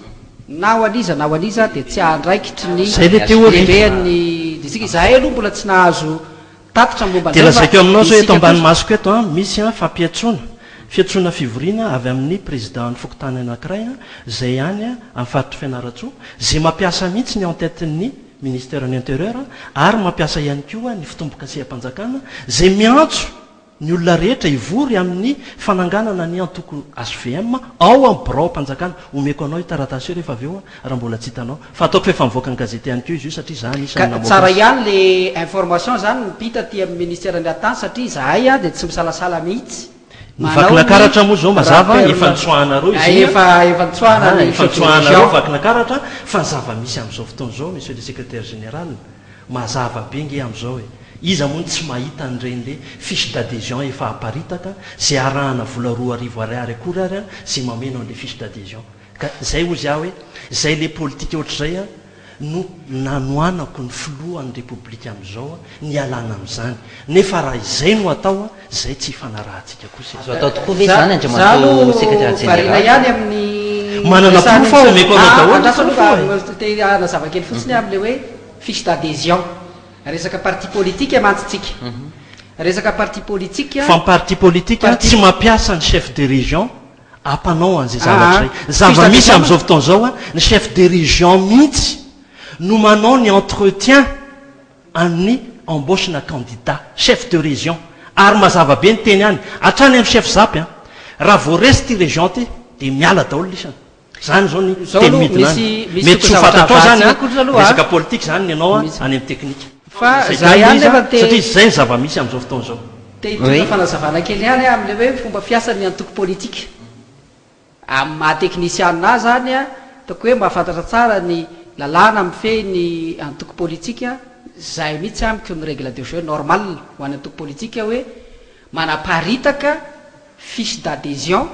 na ho aniza na ho aniza dia tsy andraikitry ny lehibeany distrika zahay aloha mbola tsy nahazo tatitra momba dia lazaiko aminao zao eto ambany masoko eto misy fampiatsoana fiatsoana fivoriana avy amin'ny président ny fokotany anankiray zay ihany amin'ny faritry Fianaratsoa zay mampiasa mihitsy ny en-tête-ny ministère ny intérieur ary mampiasa ihany koa ny fitombokaseham-panjakana zay miantso ny olona rehetra ivory amin'ny fananganana ny antoko HVM ao amin'ny birao-panjakana omeko anao itaratasy eo rehefa avy eo raha mbola tsy hitanao fa ataoko fa efa mivoaka ny gazety ihany koa izy io satria zany isan'ny tsara ihany le information zany mipita ty amin'ny ministère ny atany satria zahay dia tsy misalasala mihitsy vakinakaratra moa zao mazava efa nitsoahanareo izy efa nitsoahanareo vakinakaratra fa ny zava-misy amin'izao fotoana zao monsieur le secrétaire général mazava be nge amin'izao iza moa ny tsy mahita an'ireny le fiche d'adhésion efa aparitaka zay arahana vola 2 ariary akory ary zay mameno an'le fiche d'adhésion ka zay ozy aho hoe zay le politika ohatr'izay no nanoanako ny filohan'ny république amin'izao ny alana amin'izany nefa raha izay no atao zay tsy fanarahantsika kosa atao tokoa ve zany Andriamanatso secrétaire général ihany amin'ny manana profa omeko anao daholo nazava-kely fotsiny amin'le hoe fiche d'adhésion resaka parti politique mantsitsika resaka parti politique fa parti politique tsy mampiasa ny chef de région ampanao an'izay zavatra zava-misy amin'izao fotoana zao ny chef de région mihitsy no manao ny entretien amin'ny embauche na candidat chef de région ary mazava be ny teny any hatrany amin'ny chef zapy raha vo resy ty région ty dia miala daholo lisany zany zao ny teny midina any mety tsy hofantatrao zany resaka politique zany ny anao any amin'ny technique fa zay ihany nefa satria zay ny zava-misy amin'izao fotoana zao te hitondra fanazavana kely ihany amin'le hoe fomba fiasany antoko politika amin'ny maha teknisianina zany ataoko hoe mahafantatra tsara ny lalàna mifeh ny antoko politika zay mihitsy amiko ny règle de jeu normal ho any antoko politika hoe manaparitaka fiche d'adhésion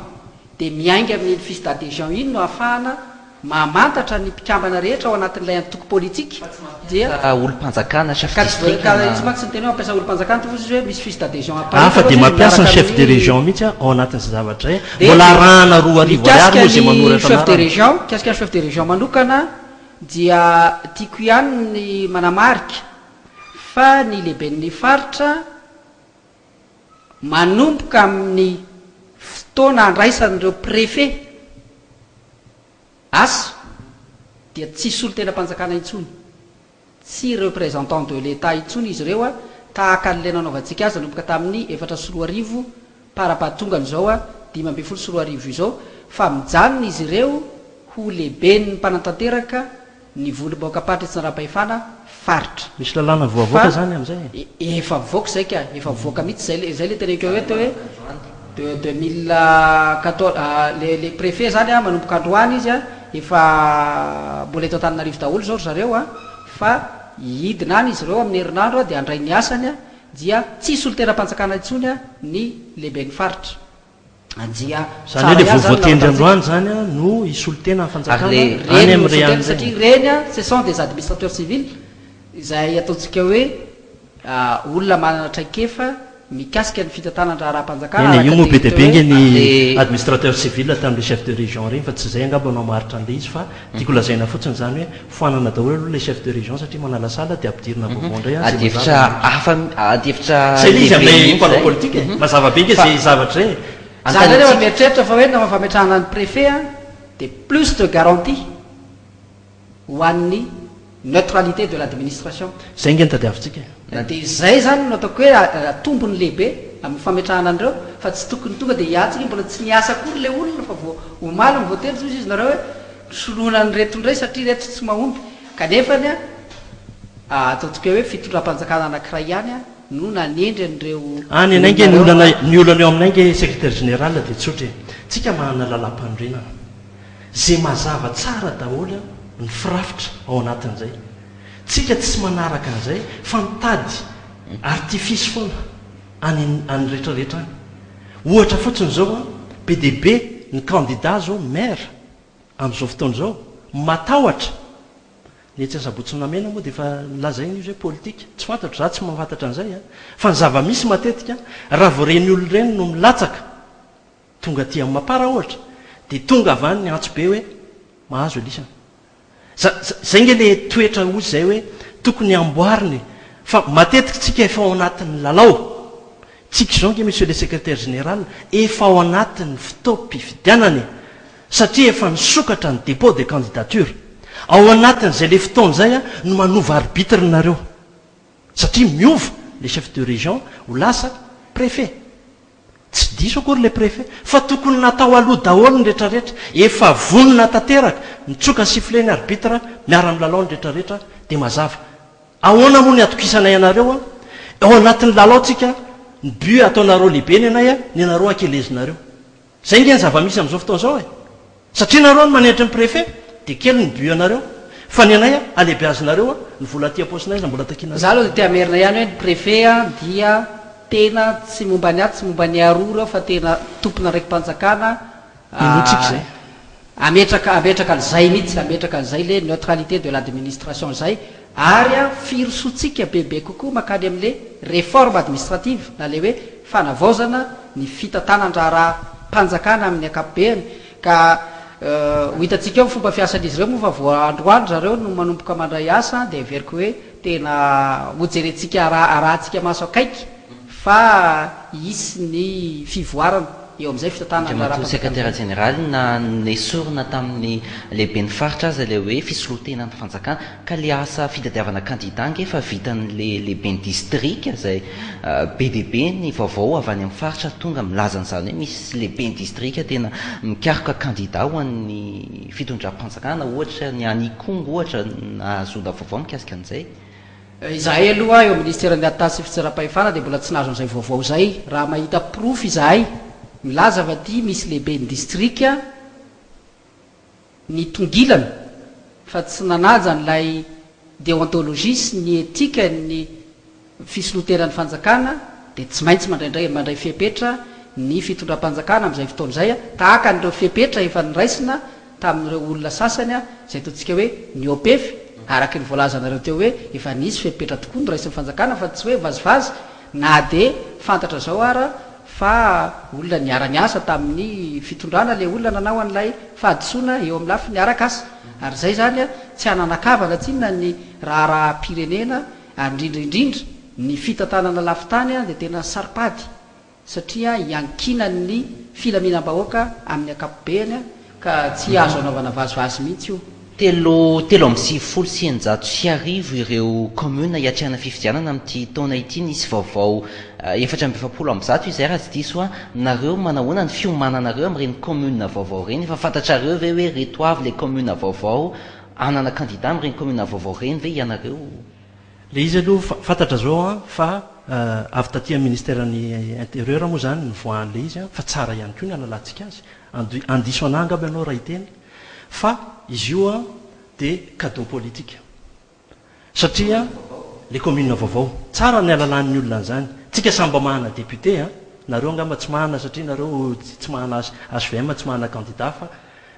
dia miainga amin'ny fiche d'adhésion iny no ahafahana mamantatra ny mpikambana rehetra ao anatin'ilay antoko politika dia olo-panjakana chef izy maky tsy nyteny mampiasa olo-panjakana ty fotsy hoe misy fiche d'adhésion fa dia mampiasa ny chef de région mihitsy ao anatin'izay zavatra mbola rahana 2 arivo ariary moa zay manoratra chef de région kasika chef de région manokana dia tiako ihany ny manamarika fa ny lehiben'ny faritra manomboka amin'ny fotoana andraisan'ireo préfet asa dia tsy solon-tena-panjakana intsony, tsy représentant de l'état intsony izy ireo a, tahaka an'ilay nanaovantsika azy nanomboka tamin'ny 4 para-pahatongan' zao a 5 izao, fa mijanona izy ireo ho lehibe ny mpanantanteraka ny volom-baokapatra tsy nara-pahefana faritra. Misy lalàna voavoaka zany amin'izay efa voaka zay ka efa voaka mihitsy zay le teneko hoe teo hoe de 2014 le préfet zany a manomboka androany izy a efa mbola eto Antananarivo daholo zao zareo a, fa hidina any izy ireo amin'ny herinandro a dia andray ny asany a dia tsy solon-tena-panjakana intsony a ny lehibe ny faritra anjia zany hoe le voavoatendry androany zany a no isolon-tena ny fanjakana any amin'ny reny satria reny a ce sont des administrateurs civils izay ataontsika hoe olona manana traikefa mikasika ny fitantanana raha-panjakana. Io moa be dia be nge ny administrateur civil tamin'le chef de région reny, fa tsy zay angamba anao maritra an'le izy, fa tiako lazaina fotsiny zany hoe foanana daholo aloha le chef de région satria manala sala dia ampidirina vaovao indray adefitra zay le izy amin'ilay mpanao politika mazava be nge zay zavatra zay. Zany rehefa mieritreritra fa hoe na fametrahana ny préfet a dia plus de garantie ho an'ny neutralité de l'administration. Zay nge nitadiavintsika. Dia zay zany no ataoko hoe tombony lehibe amin'ny fametrahana an'ireo, fa tsy tokony tonga dia hiatsika mbola tsy niasa akory le olona fa omaly ny voately zao izy nareo hoe soloana ny reto indray satria reto tsy mahomby, kanefany a ataontsika hoe fitondram-panjakana anankiray ihany a no nanendry an'ireo any anay nge ny olana eo aminay nge secrétaire général dia tsotra tsika manana lalam-pandrenana zay mazava tsara daholo ny firafitra ao anatin'izay, tsika tsy manaraka an'izay fa mitady artifisy foana any rehetrarehetra any. Ohatra fotsiny zao a be dia be ny candidat zao maire amin'izao fotoana zao matahotra ny tsy asabotsina mena moa dia efa lazainy izy hoe politika, tsy fantatra za tsy mahafantatra an'izay a, fa ny zava-misy matetika raha vo reny olo reny no milatsaka tonga ty amin'ny mampara ohatra dia tonga avy any ny antso be hoe mahazo elisana. Zay nge le toetra ozy zay hoe tokony amboariny, fa matetika tsika efa ao anatin'ny lalao tsika zao nge monsieur le secrétaire général efa ao anatin'ny fotoam-pifidianany satria efa nisokatra ny dépôt de candidature ao anatin'izay le fotoana zay a no manova arbitre nareo satria miova le chef de région ho lasa préfet. Tsy diso akory le préfet fa tokony natao aloha daholo ny rehetrarehetra, efa vonona tanteraka nitsoka sifflet ny arbitre miara amin'ny lalao ny rehetrarehetra dia mazava. Ahoana moa ny atokisanay anareo a ao anatin'ny lalao tsika ny but ataonareo lehibe ny anay a ny anareo ankelezinareo. Zay nge ny zava-misy amin'izao fotoana zao e, satria nareo ny manendry ny préfet dia kely ny but anareo, fa ny anay a alehibeazinareo a ny vola aty am-posinay za mbola takina. Za aloha dia teamerina ihany hoe ny préfet a dia tena tsy momba ny aty tsy momba ny arora fa tena tompona raiky mpanjakana inotsika zay ametraka an'izay mihitsy, ametraka an'izay le neutralité de l'administration zay, ary a firosotsika bebe kokoa makany amin'le réforme administrative na le hoe fanavaozana ny fitantanandraha raha mpanjakana amin'ny akapobeany. Ka ho hitantsika eo fomba fiasan'izy ireo moa fa voandroandro zareo no manomboka mandray asa dia veriko hoe tena hojerentsika arahantsika maso akaiky fa isy ny fivoarana eo amin'izay fitantanana secrétaire général na nesorina tamin'ny lehibe ny faritra azy le hoe fisolotenan'ny fanjakana ka le asa fitadiavana candidat nge fa vitan'le lehibe ny district zay be dia be ny vaovao avy any amin'ny faritra tonga milazan'izany hoe misy lehibe ny district tena mikaroka candidat ho an'ny fitondram-panjakana ohatra ny any Kongo ohatra nahazona vaovao mikasika an'izay. Izahay aloha eo ministère ny atasy fitsaram-pahefana dia mbola tsy nahazo an'izay vaovao zay, raha mahita proof izahay milaza fa ty misy lehibe ny district ny tongilana fa tsy nanaja n'ilay déontologie sy ny etika ny fisolotenan'ny fanjakana dia tsy maintsy mandray fepetra ny fitondram-panjakana amin'izay fotoana izay a, tahaka n'ireo fepetra efa niraisina tamin'ireo olona sasany a izay ataontsika hoe ny OPEF araky ny voalazanareo teo hoe efa nisy fepetra tokoa niraisin'ny fanjakana fa tsy hoe vazivazy na dia fantatra zao ara fa olona niara-niasa tamin'ny fitondrana le olona nanao an'ilay fahadisoana eo amin'ny lafy niaraka asa, ary zay zany a tsy hananakavana tsinona ny raha-pirenena ary indrindraindrindra ny fitantanana lafitany a dia tena saripady satria iankinan'ny filaminam-bahoaka amin'ny akapobeany a ka tsy azo anaovana vazivazy mihitsy io. telo amby 970 ireo commune hiatrehana fifidianana amin'ity taona ity nisy vaovao 470 izay raha tsy diso a nareo manahoana ny fiomananareo amin'ireny commune vaovao reny efa fantatrareo ve hoe reto avy le commune vaovao anana candidat amin'ireny commune vaovao reny ve ianareo le izy aloha fantatra zao a fa avy taty ministèren'ny intérieur moa zany nyvoan'le izy a fa tsara ihany koa ny alalantsika azy andiso ananga aby ianao raha iteny fa izy io a dia cadeau politique satria le commune vaovao tsara ny alalan'ny olona an'izany tsika samba mahana député a nareo angamba tsy mahana satria nareo tsy mahana HVM tsy mahana candidat fa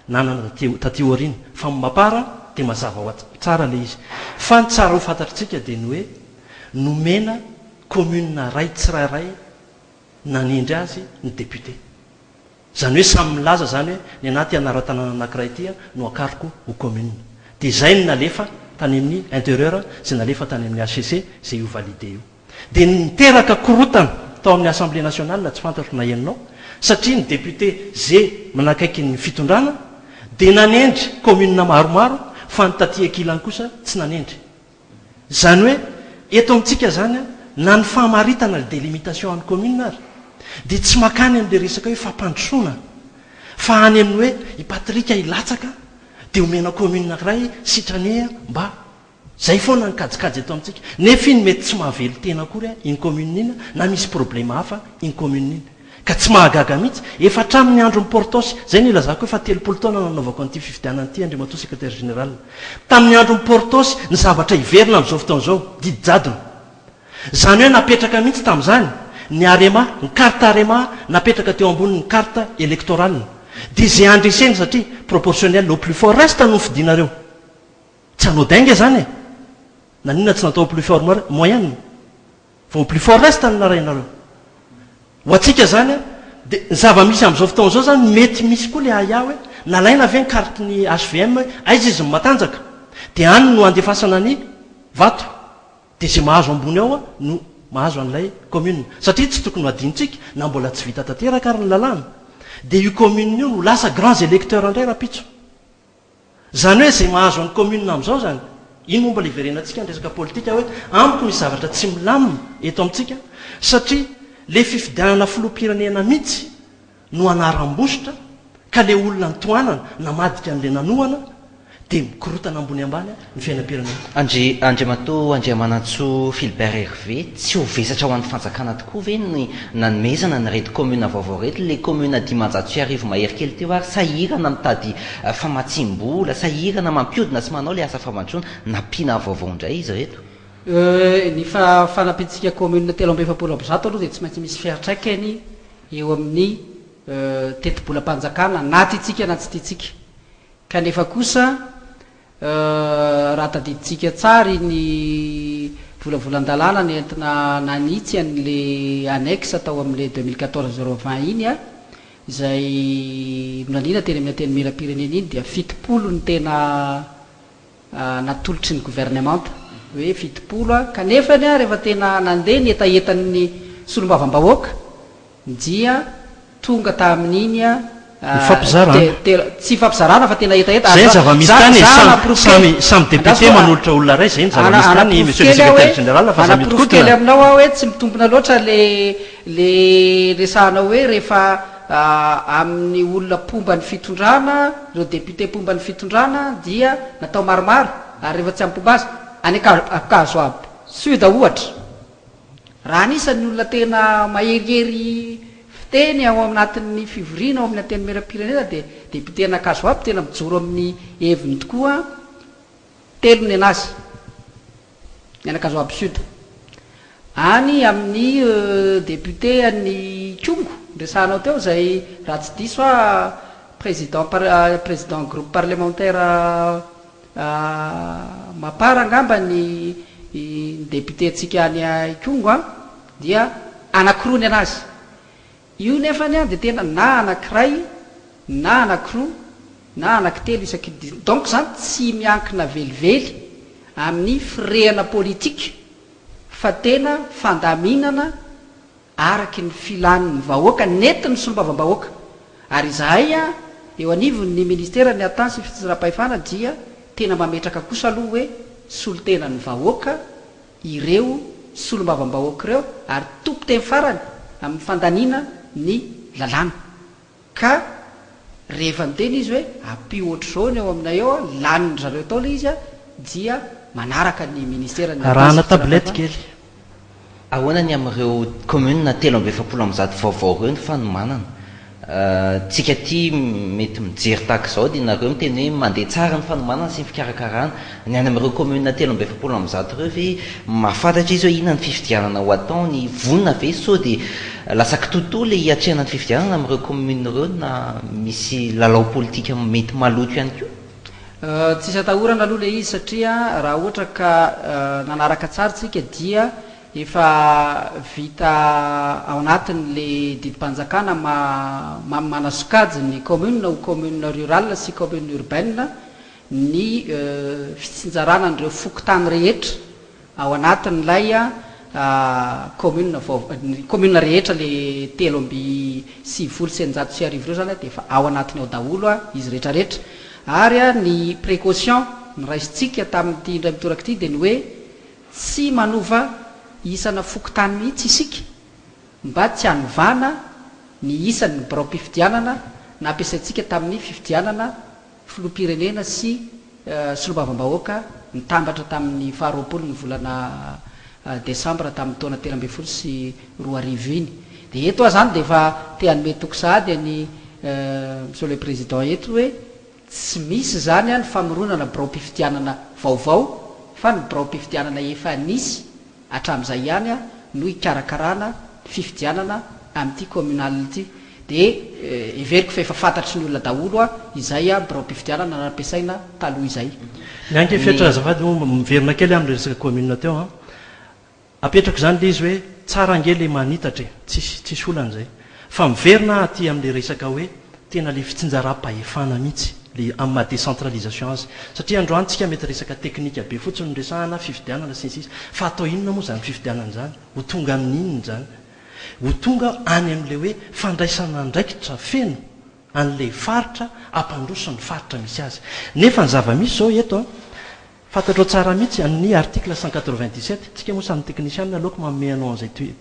nanana taty oriny fa mapara dia mazava ho tsara le izy fa ny tsara ho fantatritsika dia ny hoe nomena commune ray tsirairay nanindry azy ny député zany hoe samy milaza zany hoe ny anaty anara-tanàna anankiray tya no akariko ho commune dia zay ny nalefa tany amin'ny intérieur zay nalefa tany amin'ny HCC zay io validé io dia niteraka korotana tao amin'ny assemblée nationale tsy fantatro na heninao satria ny député zay manakaiky ny fitondrana dia nanendry commune maromaro fa ny taty akilany kosa tsy nanendry zany hoe eto amintsika zany na ny fahamaritana le délimitation any commune ary dia tsy makany amin'le resaka hoe fampandrosoana fa any amin'ny hoe ipatrika ilatsaka dia omena commune nakiray sitranea mba zay foana nikajikajy eto amintsika nefa iny mety tsy mahavelo tena akory iny commune iny na misy problème hafa iny commune iny ka tsy mahagaga mihitsy efa hatramin'ny andro ny portosy zay ny ilazako hoe fa 30 taona nanaovako an'ity fifidianana ity andriamatoa secrétaire général tamin'ny andro ny portosy ny zavatra iverina amin'izao fotaon'izao didijadona zany hoe napetraka mihitsy tamin'izany ny arema ny carte arema napetraka teo ambony ny carte électorale dia zay andreseny satria proportionnel au plus fort reste no fidinareo tsy hanao dainga zany nanina tsy natao au plus fort moyenne fa au plus fort reste ny narainareo ho atsika zany dia ny zava-misy amin'izao fotaon'izao zany mety misy koa le aya hoe nalaina ave ny carte ny HVM aiza izy matanjaka dia any no andefasana ny vato dia zay mahazo ambony ao no mahazo an'ilay commune satria tsy tokony ho adinitsika na mbola tsy vita tanteraka ary ny lalàna dia io commune io no lasa grands électeurs indray rapitso zany hoe zay mahazo any commune amin'izao zany iny momba le iverenantsika ny resaka politika hoe amiko misy zavatra tsy milamina eto amintsika satria le fifidianana filoham-pirenena mihitsy no anaram-bositra ka le olona nytoanana namadika an'le nanoana dia mikorotana ambony ambany ny fiainam-pirenena andriamatoa Andriamanantsoa Philbert Hervé tsy ho vesatra ho an'ny fanjakana tokoa ve ny nanomezana ny reto commune vaovao reto le commune 10 mahery kely teo ary sahirana mitady famatsim-bola sahirana mampiodina sy manao le asa famandroana nampiana vaovao indray izy reto ny fanapitsika commune 370 aloha dia tsy maintsy misy fiatraikany eo amin'ny teti-bolam-panjakana na tytsika na tsy tytsika kanefa kosa raha tadiditsika tsary ny volavolan-dalàna ny entina nanitsy an'le annexe tao amin'le 2014-020 iny a izay nolaniana teny amin'ny ateny mira-pirenena iny dia 70 ny tena natolotry ny gouvernemanta hoe 70 a kanefa ny a rehefa tena nandeha ny etaetan'ny solombavam-bahoaka dia tonga tamin'iny a tsy fampizarana fa tena etaeta zay ny zava-misy tany samy député manolotra olona ray zay ny zava-misy tany monsieur le secrétaire général fa anaporofokely aminao a hoe tsy mitombona loatra le resahanao hoe rehefa amin'ny olona pomba ny fitondrana ireo député pomba ny fitondrana dia natao maromaro ary rehefa tsy ampomba azy any akazo aby suda ohatra raha anisan'ny olona tena maherihery fiteny ao anatin'ny fivoriana ao amin'ny ateny mera-pirenena dia député nakazo aby tena mijoro amin'ny heviny tokoa telony anazy ny anakazo aby suda any amin'ny député any kongo resahanao teo zay raha tsy diso a président groupe parlementaire mapara angamba ny député atsika any kongo a dia anakirony anazy io nefa ny a dia tena na anakiray na anakiroa na anankitelo isaky donc zany tsy miankina velively amin'ny firehana politika fa tena fandaminana araky ny filan'ny vahoaka netiny solombavam-bahoaka ary izahay a eo anivon'ny ministère ny atany sy fitsirapahefana dia tena mametraka kosa aloha hoe solotena ny vahoaka ireo solombavam-bahoaka ireo ary tompo teny farany amin'ny fandaniana ny lalàna ka rehefa nyteny izy hoe ampio ohatr' zao ny eo aminay eo laniny zareo tao le izy a dia manaraka ny ministèrany rahana tablety kely ahoana ny amin'ireo commune 370 vaovao ireo ny fanomanana tsika ty mety mijery tahaka izao dia nareo miteny hoe mandeha tsara ny fanomanana sy ny fikarakarana ny any amin'ireo commune 370 ireo ve mahafantatra izy hoe inona ny fifidianana ho atao ny vonina ve so dia lasaka tontolo le hiatrehana ny fifidianana amin'ireo commune ireo na misy lalao politika mety maloto ihany koa tsisy atahorana aloha le izy satria raha ohatra ka nanaraka tsara tsika dia efa vita ao anatin'le didimpanjakana manasokajy ny commune ho commune rural sy commune urbaine ny fitsinjarana n'ireo fokotany rehetra ao anatin'ilay commune rehetra le 3,9 ireo zany dia efa ao anatiny ao daholo izy rehetrarehetra ary ny précaution ny raisitsika tamin'ity indray mitoraka ity dia ny hoe tsy manova isana fokotany mihitsy isika mba tsy hanovana ny isan'ny birao-pifidianana na ampiasaintsika tamin'ny fifidianana filoham-pirenena sy solombavambahoaka nitambatra tamin'ny faharoapolo ny volana desambra tamin'ny taona 12 sy 20 iny dia eto a zany dia efa te hanome toko sahady any monsieur le président eto hoe tsy misy zany a ny famoronana birao-pifidianana vaovao fa ny birao-pifidianana efa nisy hatramin'izay ihany a no hikarakarana fifidianana amin'ity communal ity dia everiko fa efa fantatry ny olona daholo a izay a birao-pifidianana nampiasaina taloha izay mianky fietra azafady miverina kely amin'ny resaka commune teo a apetrako zany le izy hoe tsara angely manitatra tsisy olan'izay fa miverina aty amin'le resaka hoe tena le fitsinjaram-pahefana mihitsy le amin'ny maha décentralisation azy satria androany tsika mety resaka teknika be fotsiny nresahana fifidianana sinsisy fa atao inona moa zany fifidianana zany ho tonga amin'inony zany ho tonga any amin'le hoe fandraisana ndraikitra feno an'le faritra ampandroso ny faritra misy azy nefa ny zava-misy zao eto fantatrao tsara mihitsy amin'ny article 197 tsika moa samy technicien aloako manome anao an'izay toe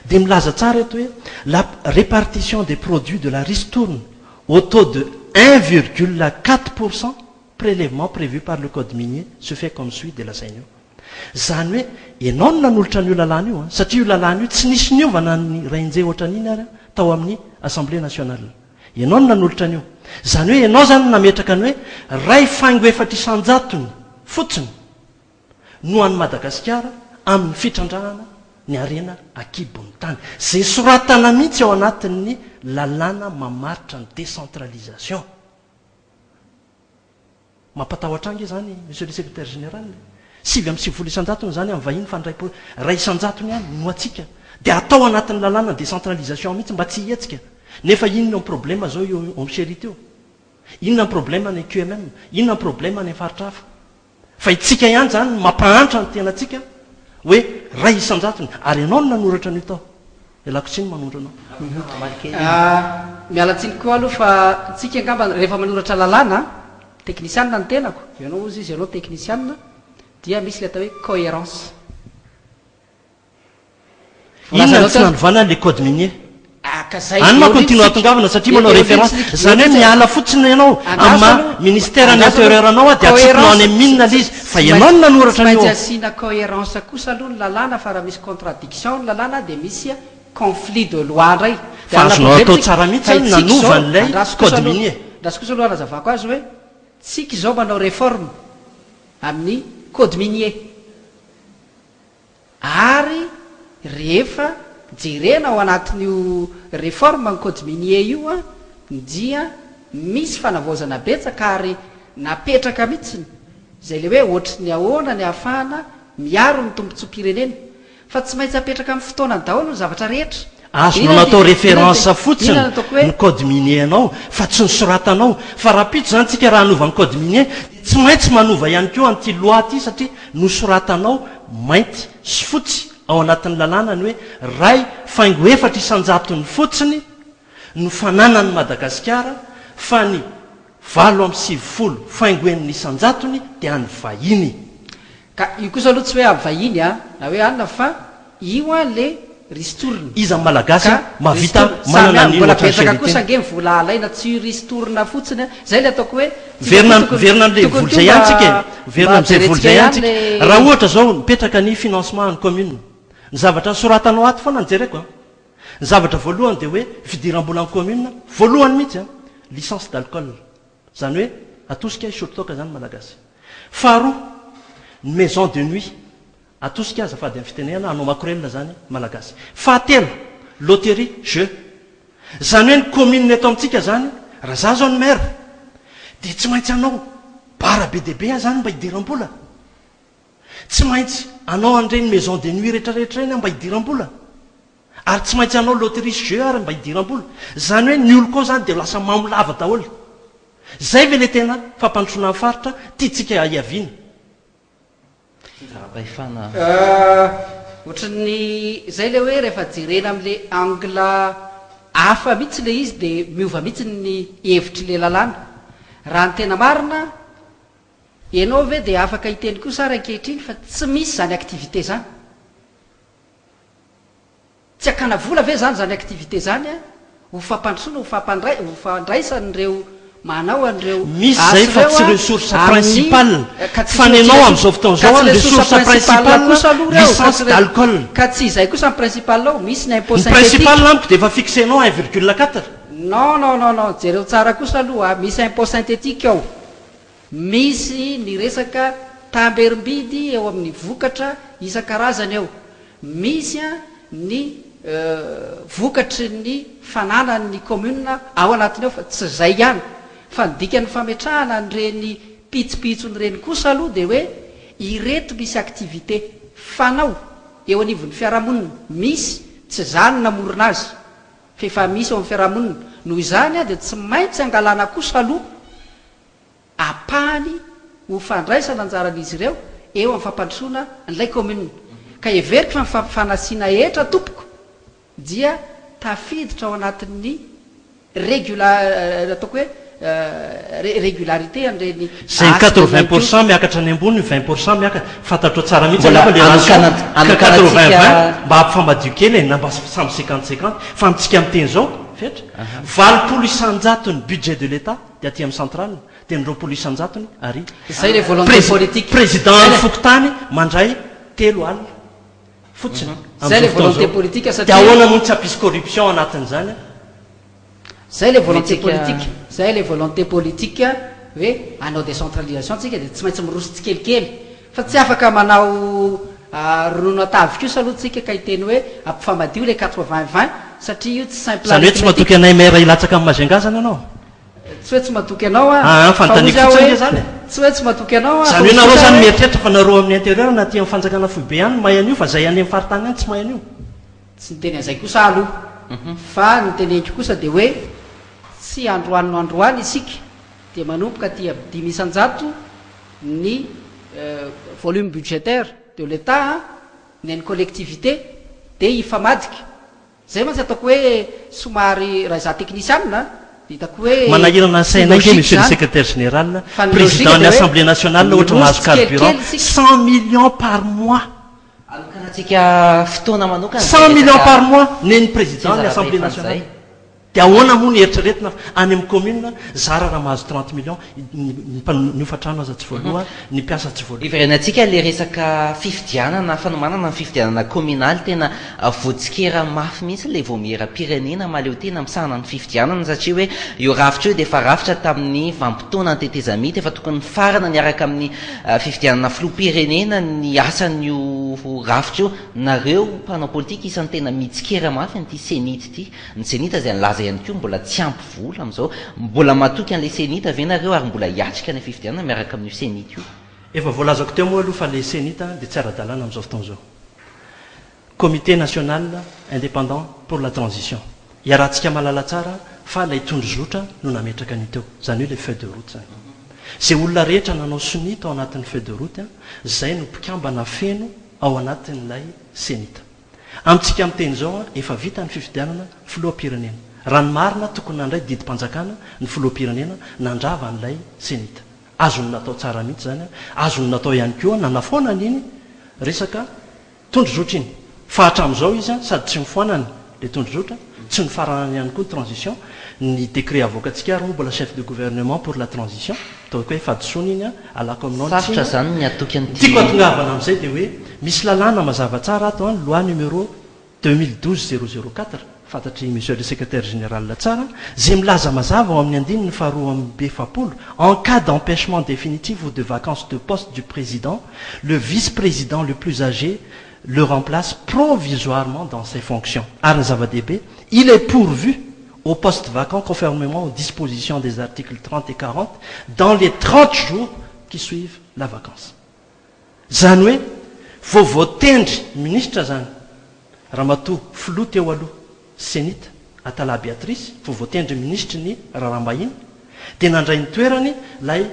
dia milaza tsara eto hoe la répartition des produits de la ristourne au taux de 1,4% prélèvement prévu par le code minier se fait comme suit de lazainy io zany hoe ianao no nanolotra n'io lalàna io satria io lalàna io tsy nisy niovana ny rainjey ohatran'iny ary tao amin'ny assemblée nationale ianao no nanolotra an'io zany hoe ianao zany nametraka ny hoe ray faingo efatra isanjatony fotsiny no an'ny Madagasikara amin'ny fitrandrahana ny arena akibony tany zay soratana mihitsy ao anatin'ny lalàna mamaritra ny décentralisation mampatahotra ange zany monsieur le secrétaire général 7 isanjatony zany amin'ny vahiny fa ray isanjatony any no atsika dia atao anatin'ny lalàna décentralisation mihitsy mba tsy hietsika nefa inona ny problème zao io omcherité io inona ny problème ny QMM inona ny problème ny faritra hafa fa itsika ihany zany mampahantra ny tena tsika hoe ray isanjatony ary ianao no nanoratra an'io tao elako tsiny manondra anao mialatsiny koa aloha fa tsika angamba rehefa manoratra lalàna technicianna ny tenako ianao ozy izy ianao technicianna dia misy le atao hoe cohérence inona tsy nanovana le code minier any makontinua atongavana satria manao référence zany hoe miala fotsiny ianao ama ministère ny intérieur anao a dia atsikinao any amin'inona le izy fa ianao no nanoratra maintsy asiana cohérence kosa aloha ny lalàna fa raha misy contradiction ny lalàna dia misy conflit de loi ndray fa azonao atao tsara mihitsy nanova n'ilay code minier raha sy kosa aloha anazavako azy hoe tsika izao manao réforme amin'ny code minier ary rehefa jerena ao anatin'io réforme ny code minier io a dia misy fanavaozana betsaka ary napetraka mihitsiny zay le hoe ohatry ny ahoana ny ahafahana miaro ny tombontsom-pirenena fa tsy maintsy apetraka amin'ny fotoanany daholo ny zavatra rehetra azonao natao référence fotsiny ny code minier anao fa tsy nisoratanao fa raha pito zany tsika raha hanova ny code minier tsy maintsy manova ihany keo an'ity loi ty satria nosoratanao mainty sy fotsy ao anatin'ny lalàna ny hoe ray faingo efatra isanjatony fotsiny no fananany Madagasikara fa ny 7 faingoen'ny isanjatony dia any vahiny. Ka io kosa aloha tsy hoe avy vahiny na hoe anina fa io le ristorina iza malagasy mavita manana ny mbola betsaka kosa ange vola alaina tsy ristorina fotsiny zay le ataoko hoe verina am'le voly zay antsika verina am'izay voly zay antsika raha ohatra zao mipetraka ny financement ny commune ny zavatra soratanao ato foana nijereko ny zavatra voalohany dia hoe fidiram-bola ny commune voalohany mihitsy licence d'alcool zany hoe atosika isototoka zany malagasy. Faharoa ny maison de nuit atosika azafady amin'ny fitenenana anao makorelina zany malagasy. Fahatelo loterie jeu zany hoe ny commune eto amintsika zany raha za zao ny maire dia tsy maintsy anao bara be deabe zany mba hidiram-bola, tsy maintsy anao an'ireny maison de nuit rehetrarehetra reny mba hidiram-bola, ary tsy maintsy anao loterie jeu ary mba hidiram-bola. Zany hoe ny olo koa zany dia lasa mamolava daholo. Zay ve le tena fampandrosoana amin'ny faritra tiatsika hiaviana. Ohatran'ny zay le hoe rehefa jerena am'le angle hafa mihitsy le izy dia miova mihitsy ny hevitry le lalàna. Raha ny tena marina ianao ve dia afaka hiteny koa sara ankehitriny fa tsy misy zany activité zany, tsy akana vola ve zany activité zany ho fampandrosoana ho fandraisan'ireo manao an'ireo misy zay fa tsy ressource principale fa ny anao am'izao fotoan'izao ny ressource principale licence d'alcool ka tsy izay kosa ny principal ao misy ny impôt ny principal amiko dia efa fixenao 1,4 non jereo tsara kosa aloha misy impôt synthétique ao, misy ny resaka tamberimbidy eo amin'ny vokatra isan-karazany eo, misy ny vokatry ny fananany commune ao anatiny ao fa tsy zay ihany fa nidika ny fametrahana nyreny pitsopitsonyreny kosa aloha dia hoe ireto misy activité fanao eo anivon'ny fiarahamonina, misy tsy zany namorona azy fa efa misy eo amin'ny fiarahamonina. Noho izany dia tsy maintsy angalana kosa aloha apahany ho fandraisana anjaran'izy ireo eo amin'ny fampandrosoana n'ilay commune. Ka everiko fa fanasiana hetra tompoko dia tafiditra ao anatin'ny ataoko hoe régularité an'ireny zay 80% miakatra ny ambony 20% miakatra fantatro tsara mihitsy anafa le ratio 80-20 mba hampifamadio kely namba samby 50-50 fa amitsika am'teny zao fetra 20 isanjatony budget de l'état dia aty amin'ny centrale dia ny 20 isanjatony ary zay le volonté politique président fokotany mandray 3 alina fotsiny zay le volonté politique dia ahoana moa tsy hampisy corruption anatin'izany zay le volonté politique zay le volonté politique hoe anao décentralisation tsika dia tsy maintsy miroso tsikelikely fa tsy afaka manao ronono atavy kosa aloha tsika ka hiteny hoe ampifamadio le 80-20 satria io tsy simple zany hoe tsy matoky anay maire ilatsaka amin'ny Majungazana anao tsy hoe tsy matoky anao fantaniko fotsiny zany tsy hoe tsy matoky anao zany hoe nareo zany mieritreritra fa nareo amin'ny intérieur na ty amin'ny fanjakana foibe ihany mahay an'io fa zay any amin'ny faritany any tsy mahay an'io tsy niteny an'izay kosa aloha fa niteneniko kosa dia hoe tsy androany no androany isika dia manomboka ty 10 isanjato ny volume budgétaire de l'état ny an'ny collectivité dia hifamadika zay mantsy ataoko hoe somary raha za technicianina hitako hoe manahirana ny saina ike monsieur le secrétaire général président ny assemblée nationale ohatra mahazo carburant 100 millions par mois alokanatsika fotoana manokana 100 millions par mois neny président ny assemblée nationale dia ahoana moa ny eritreretina any amin'ny commune zara raha mahazo 30 millions niofatrano aza tsy voaloha ny mpiasa tsy voaloha iverenatsika le resaka fifidianana fanomanana ny fifidianana communal tena voatsikera mafy mihitsy le vao miera-pirenena maleo tena misahana ny fifidianana satria hoe io rafitra io dia efa rafitra tamin'ny vampitoana ny tetezamity efa tokony farana niaraka amin'ny fifidianana filoha-pirenena ny asan'io rafitra io nareo mpanao politika isan'ny tena mitsikera mafy n'ity senita ity ny senita zay nylaza ihany koa mbola tsy ampy vola amin'izao mbola matoky an'ilay senita ave nareo ary mbola hiatrika ny fifidianana miaraka amin'io senita io efa voalazako teo moa aloha fa le senita dia tsy ara-dalàna amin'izao fotoan'izao comité national indépendant pour la transition iarahantsika malala tsara fa lay tondro zotra no nametraka ny teo zany hoe le feuille de route zany zay olona rehetra nanao sonita ao anatin'ny feuille de route zay no mpikambana feno ao anatin'ilay senita amintsika amin'teny zao efa vita ny fifidianana filoha-pirenena raha ny marina tokony nandray didim-panjakana ny filoam-pirenena nandrava n'ilay senita azony natao tsara mihitsy zany azony natao ihany koa nanafoana n'iny resaka tondrozotra iny fa hatramin'izao izy sady tsy mifoanany le tondrozotra tsy ny faranany ihany koa ny transition ny décret avoakantsika ary moa mbola chef de gouvernement pour la transition ataoko hoe fadisoana iny alako aminao sarotra zany ny atoky tiako atongavana amin'izay dia hoe misy lalàna mazava tsara ato a loi numéro 2012-004 fantatry monsieur le secrétaire général tsara zay milaza mazava ao amin'ny andiny ny faharoa amin'ny B-fapolo en cas d'empêchement définitif ou de vacances de poste du président le vice-président le plus âgé le remplace provisoirement dans ses fonctions. Zava-dehibe, il est pourvu au poste vacant conformément aux dispositions des articles 30 et 40 dans les 30 jours qui suivent la vacance. Zany hoe vao voatendry ministre zany ramatoa filoha teo aloha senita Atala Beatrice vao voatendry ministre ny raharambahiny dia nandray ny toerany lay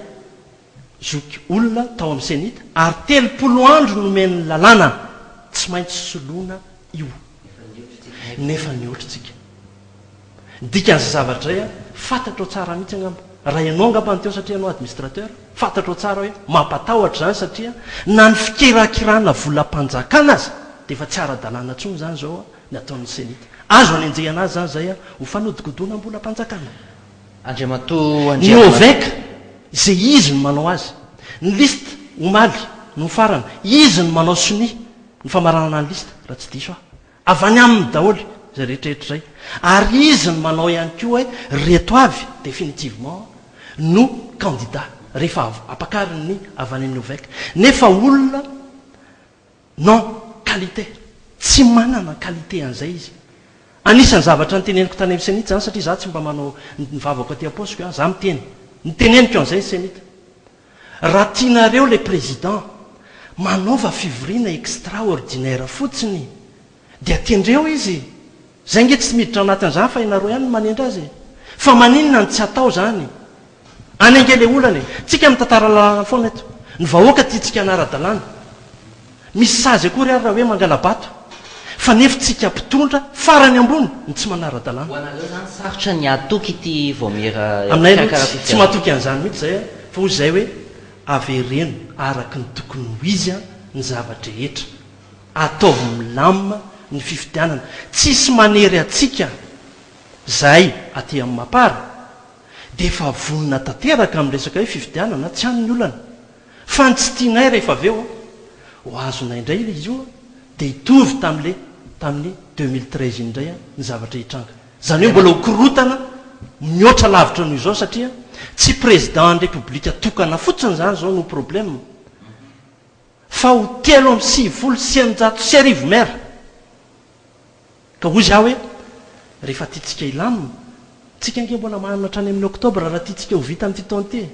zoky olona tao amin'ny senita ary 30 andro nomeny lalàna tsy maintsy soloana io nefa niotritsika dikan'izay zavatra zay fantatro tsara mihitsy angamba raha ianao angamba ny teo satria anao administrateur fantatro tsara hoe mampatahotra zany satria na ny fikirakirana volam-panjakana azy dia efa tsy ara-dalàna tsony zany zao ny ataon'ny senita azo any anjehana azy zany zay ho fanodikodona mbola mpanjakana ny oveka zay izy no manao azy ny liste omaly no farana izy no manao soni ny famaranana ny lista raha tsy diso avy any aminy daholy zay rehetrarehetra zay ary izy no manao ihany koa hoe reto avy définitivement no candidat rehefa apakariny avy any amin'ny oveka nefa olona non qualité tsy manana qualité an'izay izy anisan'ny zavatra nyteneniko tany amin'ny senita zany satria za tsy mba manao nivavako aty aposiko za miteny niteneniko an'izay ny senita raha tianareo le président manaova fivoriana extraordinaire fotsiny dia atendreo izy zay nge tsy miditra anatin'izany fa inareo ihany manendra azy fa maninona ny tsy atao zany any ange le olana tsika mitantara lalàna foana eto ny vahoaka tiatsika anara-dalàna misy sazy akory ary raha hoe mangalabato fa nefa tsika mpitondra farany ambony ny tsy manara-dalàna sarotra ny atoky ity vomera aminay tsy mahatoky an'izany mihitsy zay fa ozy zay hoe avereno araky ny tokony ho izy ny zavatra rehetra ataovy milamina ny fifidianana tsisy manery atsika zay aty amin'ny mapara dia efa vonina tanteraka amin'ny resaka hoe fifidianana tsy anyny olana fa ny tsy tianay rehefa avy eo ho azonay indray le izy io dia hitovy tamin'ny 2013 indray ny zavatra hitranga zany hoe mbola hokorotana mihoatra lavitra noho izao satria tsy président ny république tokana fotsiny zany zao no problème fa ho 3 mera ka hoy za hoe rehefa tiatsika ilamina tsika nge mbola manana hatrany amin'ny octobre raha tiatsika ho vita amin'ity taona ty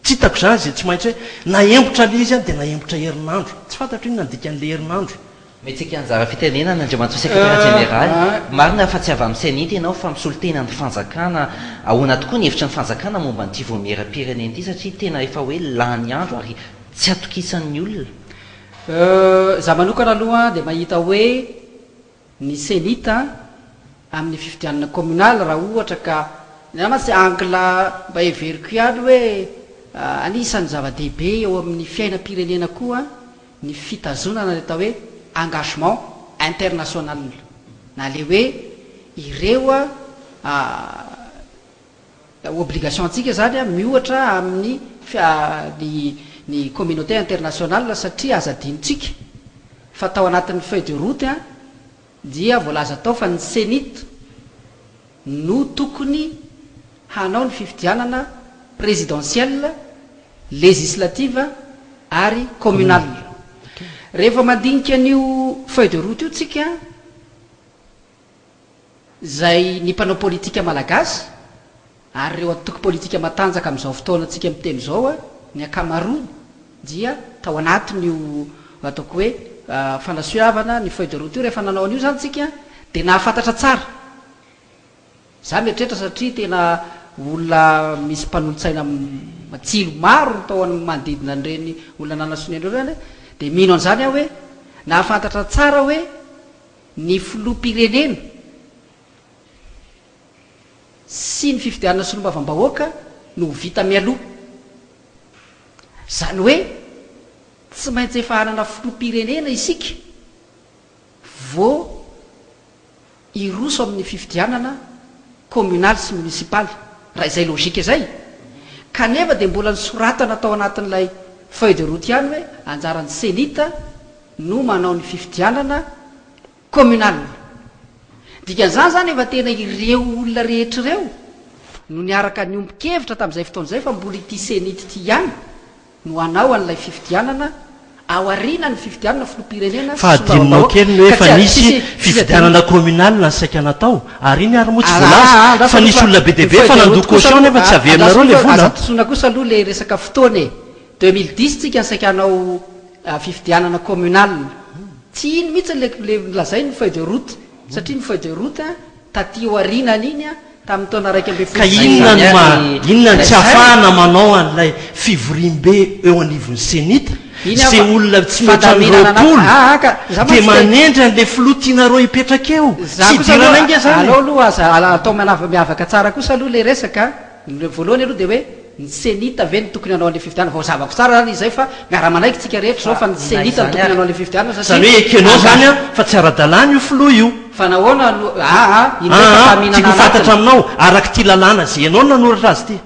tsy hitako zany zay tsy maintsy hoe naembotra le izy dia naembotra herinandro tsy fantatro iny nandika an'le herinandro metsika anjara fitenenana andriamanitra secrétaire général marina fa tsy avy amin'ny senita ianao fa misolotena ny fanjakana ahoana tokoa ny hevitra ny fanjakana momba nyity voamera-pirenena ity satria tena efa hoe lany andro ary tsy atokisan'ny olona za manokana aloha dia mahita hoe ny senita amin'ny fifidianana communal raha ohatra ka namasy angla mba everiko ihany hoe anisan'ny zava-dehibe eo amin'ny fiainam-pirenena koa ny fitazonana ny atao hoe engagement international na le hoe ireo obligation antsika zany miohatra amin'ny ny communauté internationale satria azadinitsika fa tao anatin'ny feuille de route dia voalaza tao fa ny senita no tokony hanao ny fifidianana présidentielle législative ary communal rehefa mandinika an'io feuille de route io tsika zay ny mpanao politika malagasy ary reo atoky politika matanjaka amin'izao fotoana atsika miteny zao ny akamaroa dia tao anatin'io ataoko hoe fanasiavana ny feuille de route io rehefa nanao an'io zany tsika dia nahafantatra tsara za mieritrehitra satria tena olona misy mpanolontsaina matsilo maro tao manodidina an'ireny olona nanasony andreo reny dia mino an'izany aho hoe nahafantatra tsara hoe ny filoha-pirenena sy ny fifidianana sy lombavam-bahoaka no vita mialoha zany hoe tsy maintsy efa hanana filoam-pirenena isika vo iroso amin'ny fifidianana communaly sy municipaly raha izay logika izay kanefa dia mbola nysoratana atao anatin'ilay feuille de route ihany hoe anjaran'ny senita no manao ny fifidianana communal dikan'izany zany efa tena ireo olona rehetra ireo no niaraka ny ombon-kevitra tamin'izay fotoan'izay fa mbola ity senity ity ihany no anao an'ilay fifidianana ao arina ny fifidianana filoam-pirenena fa adinonao kely ny hoe fa nisy fifidianana communal na saika natao ary iny ary moa tsy voalaza fa nisy olona be deabe fa nandoko caution nefa tsy averinareo le vola tsona kosa aloha le resaka fotoana 2010 tsika nsaika anao fifidianana communal tsy iny mihitsy le lazay ny feuille de route satria ny feuille de route taty eo arinana iny tamin'ny taona raiky ambe ka inona ny tsy afahana manao an'ilay fivorim-be eo anivon'ny senita zay olona tsy metra roapolo dia manendry an'le filotianareo hipetraka eo tsy dirana inge zany alao aloha atao miavaka tsara kosa aloha le resaka voalohany aloha dia hoe ny senita ve ny tokony anao an'le fifidianana vao zavako tsara zany izay fa miara-manaiky tsika rehetra zao fa ny senita ny tokony anao an'le fifidianana zany hoe ekenao zany a fa tsy ara-dalàna io filoha io fa nahoana tiako fantatra aminao araky ty lalàna zay ianao nanoratra azy ty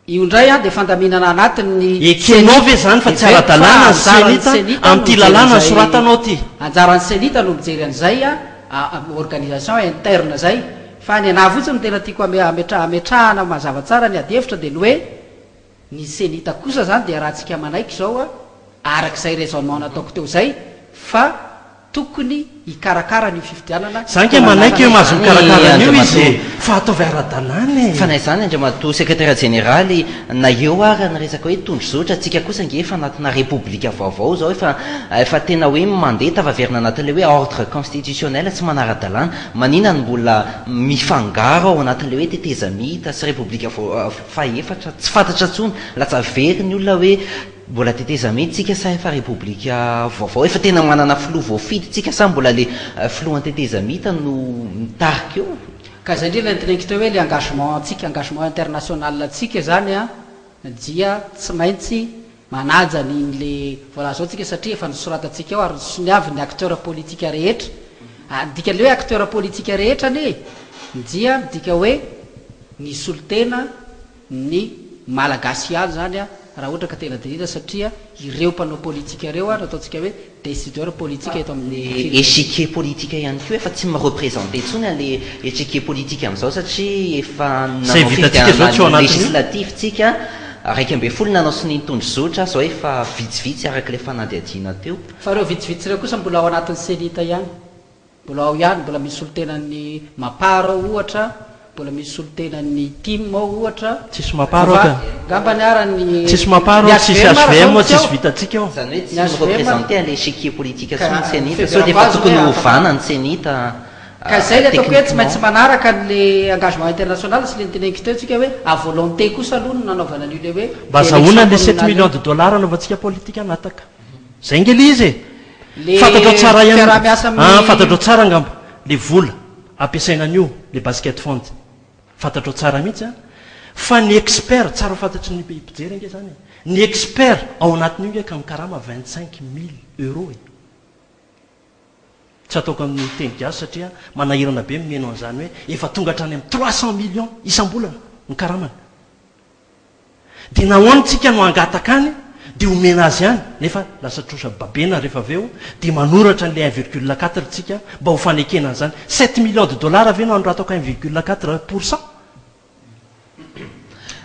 io indray dia fandaminana anatiny ekenao ve zany fa tsy ara-dalàna ny senita amin'ity lalàna ny soratanao ty anjaran'ny senita no mijery an'izay organisation interne zay fa ny ana fotsiny tena tiako ametrahana mazava tsara ny adihevitra dia ny hoe ny senita kosa zany dia rahantsika manaiky zao arak'izay raisonnement nataoko teo zay fa tokony hikarakara ny fifidianana zany ke manaiky eo mahazo mikarakara io izy fa ataovy ara-dalàna fa nay zany andriamato secrétaire généraly na eo ary ny resaka hoe tondro zotra atsika kosa nge efa anatina république vaovao zao efa tena hoe mandeha tavaverina anatin'le hoe ordre constitutionnel tsy manara-dalàna manina ny mbola mifangaro ao anatin'le hoe tetezamita sy république faefatra tsy fantatra ntsony latsa very ny olona hoe mbola tetezamity tsika sa efa république vaovao efa tena manana filoha voafidy tsika sa mbola le filohan'ny tetezamita no mitarika eo ka zay ndrila ntenenky teo hoe le engagement atsika engagement international atsika zany dia tsy maintsy manaja nyiny le voalaza zao tsika satria efa nisoratatsika ao ary soniavy ny acteur politique rehetra dika le hoe acteur politique rehetra ane dia dika hoe ny solotena ny malagasy ihany zany raha ohatra ka tena dirira satria ireo mpanao politika reo nataotsika hoe décideur politique eto amin'ny échiquier politique ihany ko efa tsy mareprésente ntsony le échiquier politique amin'izao satria efa législatif tsika raiky ambe folo nanao sy nitondro zotra zao efa vitsivitsy araka le fanadiadiana teo fa reo vitsivitsy reo kosa mbola ao anatin'ny senita ihany mbola ao ihany mbola misy olotenan'ny mapara ohatra mbola misy olotenan'ny tim ao ohatra tsisy maparo ka gambany arany tsisy maparo tsisy HVM tsisy vitatsika ao zany hoe tsy mireprésente le échiquier politique sy ny senita sao defa tokony hovana ny senita ka zay le ataoko hoe tsy maintsy manaraka n'le engagement international sy le niteneniko teo tsika hoe à volonté kosa aloha no nanaovana an'io le hoe mba zahoana le 7 millions de dollars anaovantsika politika anataka zay nge le izy fantatrao tsara ihany fantatrao tsara ngamba le vola ampiasaina an'io le basket fond fantatrao tsara mihitsy fa ny expert tsara fantatry ny mpijery nge zany ny expert ao anatin'io nge ka mikarama 25 000 euros tsy ataoko amin'ny teny gasy satria manahirana be mimeno an'izany hoe efa tonga hatrany amin'ny 300 millions isam-bolana mikaramana dia nahoanitsika no angataka any dia omena azy ihany nefa lasa trosa babena rehefa aveo dia manoratra n'le 1,4 tsika mba ho fanekena an'izany 7 millions de dollars ave no anoratako 1,4%.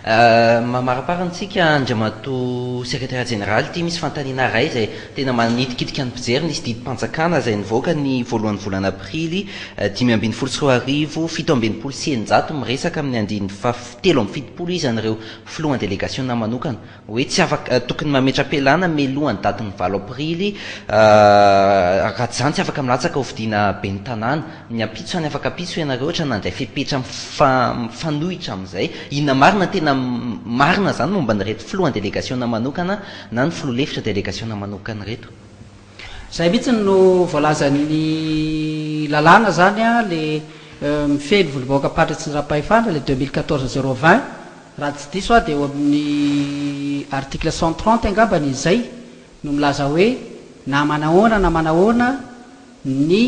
Mamaraparantsika andriamato secrétaire général ty misy fantanina ray zay tena manitikitika ny mpijery nisy didim-panjakana zay nivoaka ny voalohan'ny volana aprily 524 720 miresaka amin'ny andiny 770 izy an'ireo filohan'ny délégation manokana hoe tsy afaka tokony mametra-pialana melohan'ny daty ny 9 aprily raha zany tsy afaka milatsaka ho vidina be ny tanàna ny apitso any afaka apitso ianareo ohatra nandray fepetra mifanohitra amin'izay inona marina tena marina zany momba nyreto filohan'ny délégation manokana na ny filoha-lefitra délégation manokana reto zay mihitsy no voalazan'ny lalàna zany le mifely volobaoka patratsy ny rapahifandra le 2014-020 raha tsy diso dia eo amin'ny article 130 angambany izay no milaza hoe na manahoana ny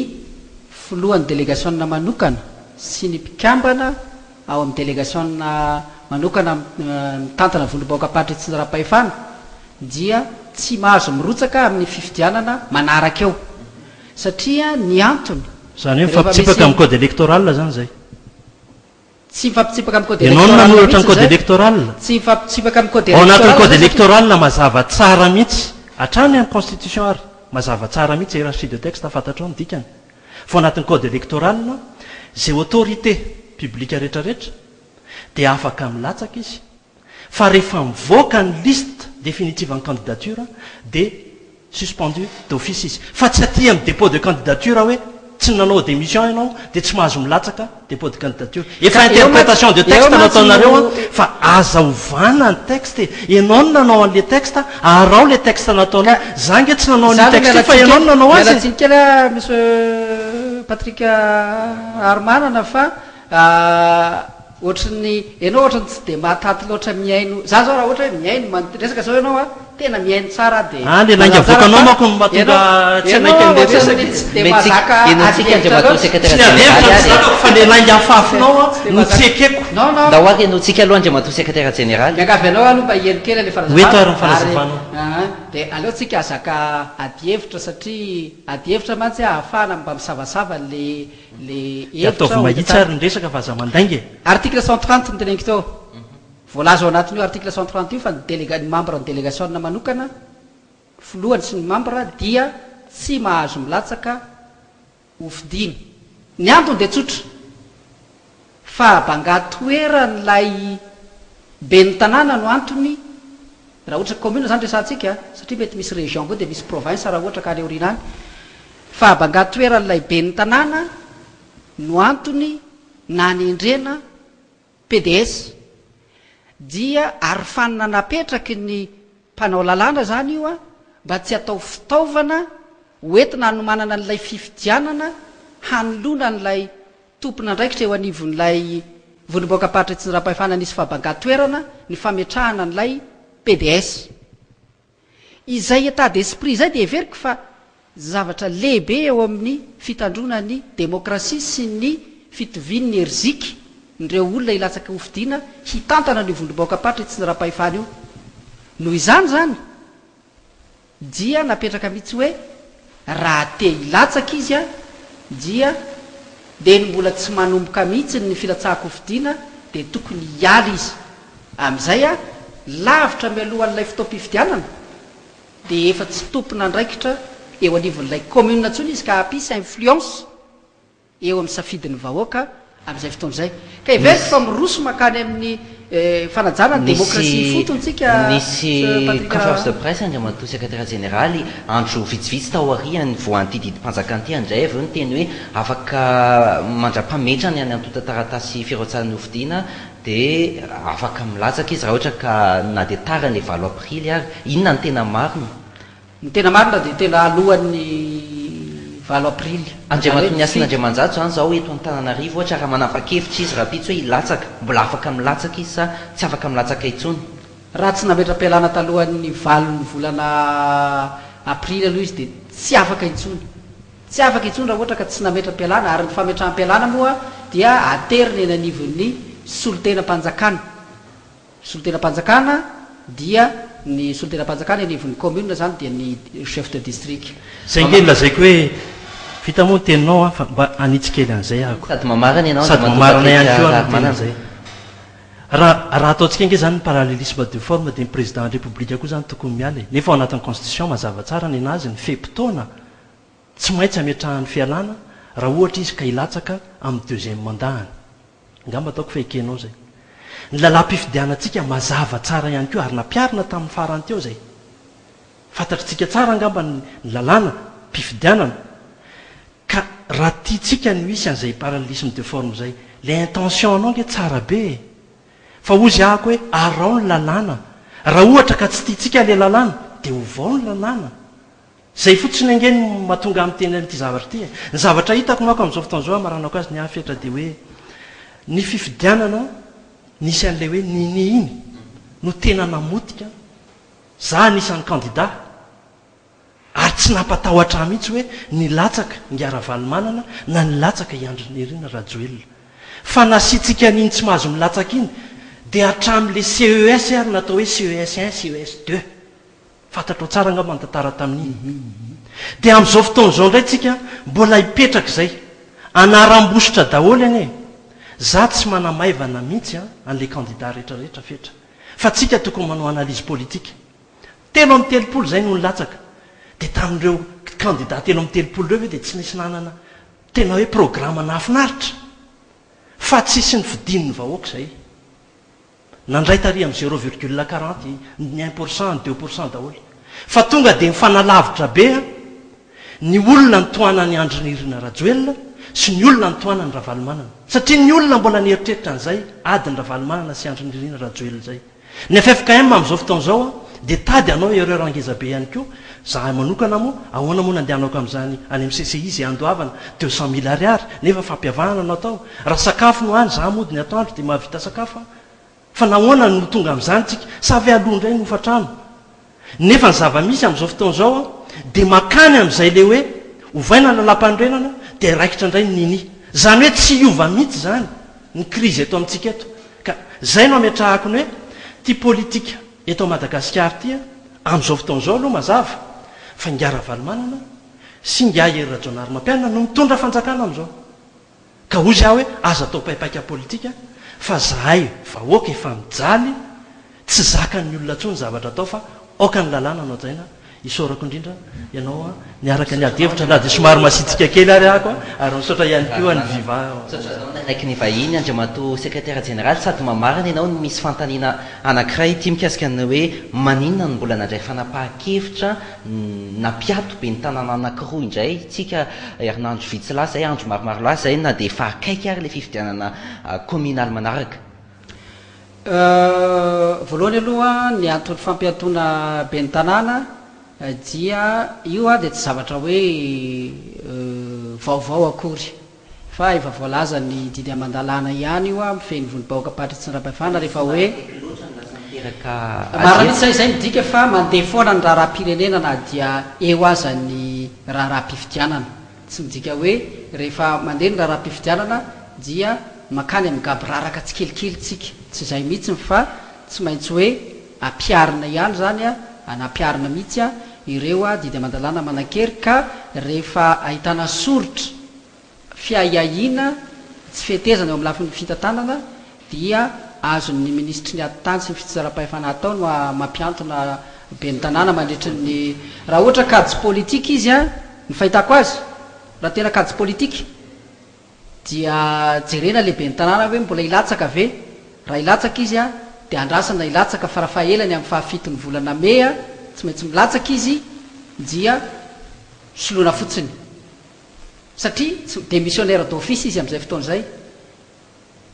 filohan'ny délégationna manokana sy ny mpikambana ao amin'ny délégationna manokana mitantana volobaoka patratsy ny rapahifana dia tsy mahazo mirotsaka amin'ny fifidianana manaraka eo satria ny antony zany hoe mifampitsipaka amin'ny code électoral zany zay tsy mifampitsipaka amin'ny code électoral ianao nanoratra ny code électoral tsy mifampitsipaka amin'ny code ao électoral anatin'ny code électoral mazava tsara mihitsy hatrany amin'ny constitution ary mazava tsara mihitsy hiérarchie de texte afantatrao ny dikany fa anatin'ny code électoral zay autorité publique rehetrarehetra dia afaka milatsaka izy fa rehefa mivoaka ny liste définitive en candidature dia suspendu d'office izy fa tsy aty amin'ny dépôt de candidature hoe tsy nanao démission ianao dia tsy mahazo milatsaka dépôt de candidature efa interprétation de texte nataonareo fa aza ovana ny texte ianao no nanao an'le texte arao le texte nataonao zange tsy nanao an'le texte fa ianao no nanao azy tsika monsieur Patrick Armanana fa ohatrany ianao ohatrany tsy dia mahataty loatra miaino za zao raha ohatra hoe miaino resaka zao ianao a tena miaino tsara dia le langa vokanao mako no mahatonga tsy anaikan'le resaka tsy dia mahazaka fa le langa hafafinao a no tsy ekeko da hoary ianao-tsika aloha andriamato secrétaire général miangavy anao aloha mba ieno kely le fanazavana fanazavana dia aleotsika azaka adihevitra satria adihevitra mantsy ahafahana mba misavasava le ataovy mahitsy ary ny resaka fa aza mandainge article 130 ny teneniko tao voalaza ao anatin'io article 130 io fa ny membre ny délégation manokana filohany sy ny membre dia tsy mahazo milatsaka hofidiny ny antony dia tsotra fa bangatoeran'ilay be ny tanàna no antony raha ohatra commune zany resantsika satria mety misy région koa dia misy province raha ohatra ka any aoriana any fa bangatoeran'ilay be ny tanàna no antony na nyendrena PDS dia arofanina napetraky ny mpanao lalàna zany io a mba tsy atao fitaovana hoentina hanomanana n'ilay fifidianana hanolona n'ilay tompona ndraikitra eo anivon'ilay voloboaka patratsy ny rapahifana nisy fabangatoerana ny fametrahana n'ilay PDS izay état d'esprit zay dia everiko fa zavatra lehibe eo amin'ny fitandronany démocratie sy ny fitoviany erzika ndreo olona ilatsaka hofidiana hitantana ny voloboaka patratsy ny rapahifana io noho izany zany dia napetraka mihitsy hoe raha te hilatsaka izy a dia ny mbola tsy manomboka mihitsy ny filatsahako hofidiana dia tokony hialy izy amin'izay a lavitra mialohan'ilay fotoam-pifidianana dia efa tsy tompona ndraikitra eo anivon'ilay commune ntsony izy ka ampisy influence eo amin'ny safidin'ny vahoaka amin'izay fotoan'izay ka iveriko fa miroso makany amin'ny fanajana ny démocratie fotonytsika nisy conférence de presse andriamato secrétaire général andro vitsivitsy tao ariany voan'ity didi-panjakana ity andray avy eo ny teny hoe afaka mandra-pametrany any antota taratasy firoatsan'ny hofidiana dia afaka milatsaka izy raha ohatra ka na dia tarany 9 aprily ary inona ny tena marina ny tena marina dia tena alohan'ny 9 aprily andriamato ny asin'andriamanjato zany zao eto an-Tananarivo ohatra raha manapa-kevitra izy raha pitsy hoe hilatsaka mbola afaka milatsaka izy sa tsy afaka milatsaka intsony raha tsy nametra-pialana talohan'ny valon'ny volana aprily aloha izy dia tsy afaka intsony tsy afaka intsony raha ohatra ka tsy nametra-pialana ary ny fametrahanm-pialana moa dia ateriny eny anivon'ny solotena-panjakana solotena-panjakana dia ny solotena-panjakana anivon'ny commune zany dia ny chef de district zay nge lazaiko hoe vita moa ny teninao fa mba anitsikely an'izay ahako sady mamarana ianao sady mamarana ihany koa an'izay raha ataontsika nge zany ny parallélisme de forme dia ny président république koa zany tokony mialy nefa ao anatin'ny constitution mazava tsara ny anazy ny fepotona tsy maintsy ametrahan'ny fialana raha ohatra izy ka hilatsaka amin'ny deuxième mandahany ngamba ataoko fa ekenao zay ny lalam-pifidianantsika mazava tsara ihany koa ary nampiarina tamin'ny farany teo zay fantatritsika tsara angamba ny lalàna mpifidianana ka raha tiatsika no isy an'izay parallélisme de forme zay la intention anao nge tsara be fa ozy ahako hoe arao ny lalàna raha ohatra ka tsy tiatsika le lalàna dia ovao ny lalàna zay fotsiny angeny mahatonga amin'ny teny an'ity zavatra ity ny zavatra hitako mako amin'izao fotoan'izao amaranako azy ny afetra dia hoe ny fifidianana nisy an'lay hoe nini iny no tena namotika za nisan'ny kandida ary tsy nampatahotra mihitsy hoe nilatsaka ngiara-valomanana na nilatsaka iandrinirina rajoelona fa nasitsika n'iny tsy mahazo milatsaka iny dia hatramin'le CES ary natao hoe CES 1 CES 2 fantatro tsara nga mandantara tamin'iny dia amin'izao fotoan'izao indray tsika mbola hipetraka izay anaram-bositra daholo anie za tsy manamaivana mihitsy an'le kandida rehetrarehetra fetra fa tsika tokony manao analizy politika telo amin'ny telopolo zay no nilatsaka dia tamin'ireo kandida telo amin'ny telopolo ireo hoe dia tsy nisy nanana tena hoe programa nahafinaritra fa tsisy ny fidininy vahoaka izay nandray tary amin'ny 0,40 ny 1% 2% daholo fa tonga dia mifanalavitra be ny olona ny toana ny andrinirina rajoelona sy ny olona ny toana ny ravalomanana satria ny olona mbola nieritreritra an'izay ady ny ravalomanana sy andrinirina rajoelona zay ny FFKM amin'izao fotoan'izao dia tady anao erreur angezabe ihany koa za manokana moa ahoana moa nandehanako amin'izany any amin'ny CCI zay andohavana 200 000 ariary nefa fampiavahana natao raha sakafo no any za mody ny atoandro dia mahavita sakafo fa nahoana no tonga amin'izany tsika savy aloha indray nofatrano nefa ny zava-misy amin'izao fotoan'izao dia makany amin'izay le hoe ovaina lalam-pandrenana dia raikitra indray nini zany hoe tsy iova mihitsy zany ny krizy eto amintsika eto ka zay no ametrahako ny hoe ty politika eto Madagasikara ty amin'izao fotoan'izao aloha mazava fa ngiara valomanana sy ngia hery rajonary mampianana no mitondra fanjakana amin'izao ka ozy aho hoe aza atao paipaika politika fa zahay vahoaka efa mijaly tsy zaka ny olona tsony zavatra atao fa aoka ny lalàna anao zaina isorako indrindra ianao niaraka ny adevitra na dia somary masitsika kely ary ahako ary misaotra ihany koa ny viva naiky ny vahiny andriamato secrétaire général sady mamarina ianao no misy fantaniana anankiray ty mikasika ny hoe maninona no mbola nandray fanapahan-kevitra napiato be ny tanàna anankiroa indray tsika herinandro vitsy lahy zay andro maromaro lahy zay na dia efa akaiky ary le fifidianana communal manaraka voalohany aloha ny antony fampiatoana be ny tanàna dia io dia tsy zavatra hoe vaovao akory fa efa voalaza ny didy amandalàna ihany io mifeny vonibaoka patritsy ny raha-pahefana rehefa hoe maranitsay zay midika fa mandeha foana ny raharaha-pirenena na dia eo aza ny raharaha-pifidianana tsy midika hoe rehefa mandeha ny raharaha-pifidianana dia makany amin'ny gaby raraka tsy kelikely tsika tsy zay mihitsy fa tsy maintsy hoe ampiarina ihany zany anapiarina mihitsy ireo didy amandalàna manan-kery ka rehefa ahitana soritra fiahiahina tsy fihetezana eo amin'ny lafin'ny fitantanana dia azon'ny ministry ny atitany sy ny fitsara-pahefana atao no mampiantona be ny tanàna mandritry ny raha ohatra kajy politika izy ny fahitako azy raha tena kajy politika dia jerena lehibe ny tanàna hoe mbola ilatsaka ve raha ilatsaka izy dia andrasana ilatsaka farafahelany amin'ny fahafitony volana mea tsy maintsy milatsaka izy dia soloana fotsiny satria démissionnaire d'office izy amin'izay fotoan'izay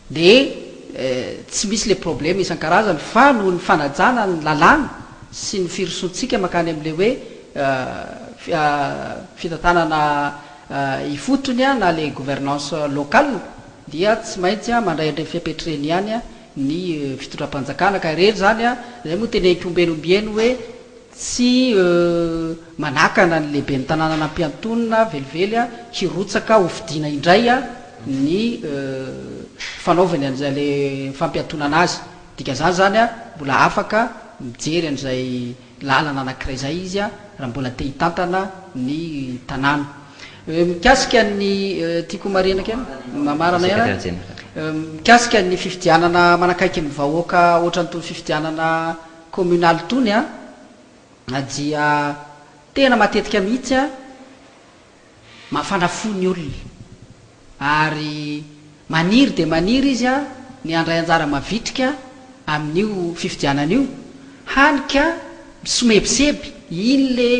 dia tsy misy le problème isan-karazany fa noho ny fanajana ny lalàna sy ny firosontsika makany amin'le hoe fitantanana ifotony na le gouvernance locale dia tsy maintsy mandray andreny fiapetreny ihany ny fitondram-panjakana ka rery zany zay moa teny mpiombenombeny hoe tsy manakana ny lehibe ny tanàna nampiantonina velively hirotsaka hofidiana indray ny fanaovany an'izay le fampiantonana azy dika zany zany mbola afaka mijery an'izay lalana anankiray zay izy raha mbola te hitantana ny tanàna mikasika ny tiako marinaka mamarana ihany mikasika ny fifidianana manakaiky ny vahoaka ohatra nytony fifidianana communal tony dia tena matetika mihitsy mafanafony olona ary maniry de maniry izy ny andray anjara mavitrika amin'io fifidianana io hanika somebiseby iny le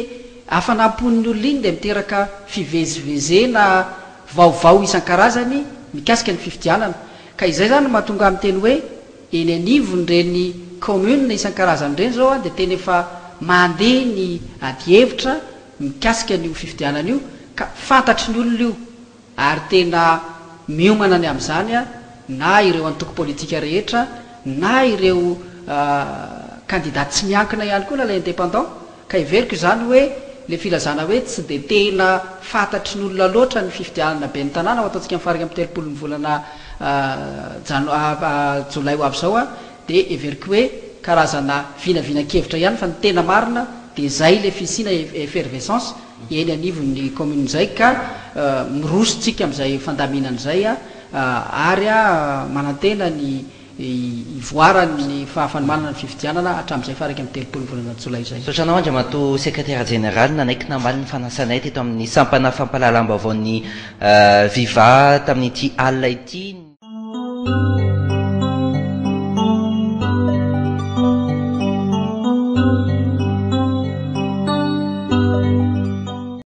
afanampon'ny olona iny de miteraka fivezivezena vaovao isan-karazany mikasika ny fifidianana ka izay zany mahatonga amin'ny teny hoe eny anivony reny commune isan-karazany reny zao de tena efa mandeha ny ady hevitra mikasika an'io fifidianana io ka fantatry ny olona io ary tena miomana ny amin'izany a na ireo antoko politika rehetra na ireo candidat tsy miankina ihany koa lalay indépendant ka iveriko izany hoe le filazana hoe tsy de tena fantatry ny olona loatra ny fifidianana be ny tanàna ho ataontsika mifarika amin'ny telopolo ny volana jolay ho avy zao a de everiko hoe karazana vinavina-kevitra ihany fa ny tena marina de zay le fisina effervescence eny anivon'ny commune zay ka mirosotsika am'izay fandaminan'zay a ary a manantena ny ivoarany fahafanomanana ny fifidianana hatramin'izay faraka amin'ny telopolo volana jolay zay sotranao andra mato secrétaire général nanaiky namaly ny fanasanay teto amin'ny sampana fampalalam-baovaon'ny viva tamin'ity alina ity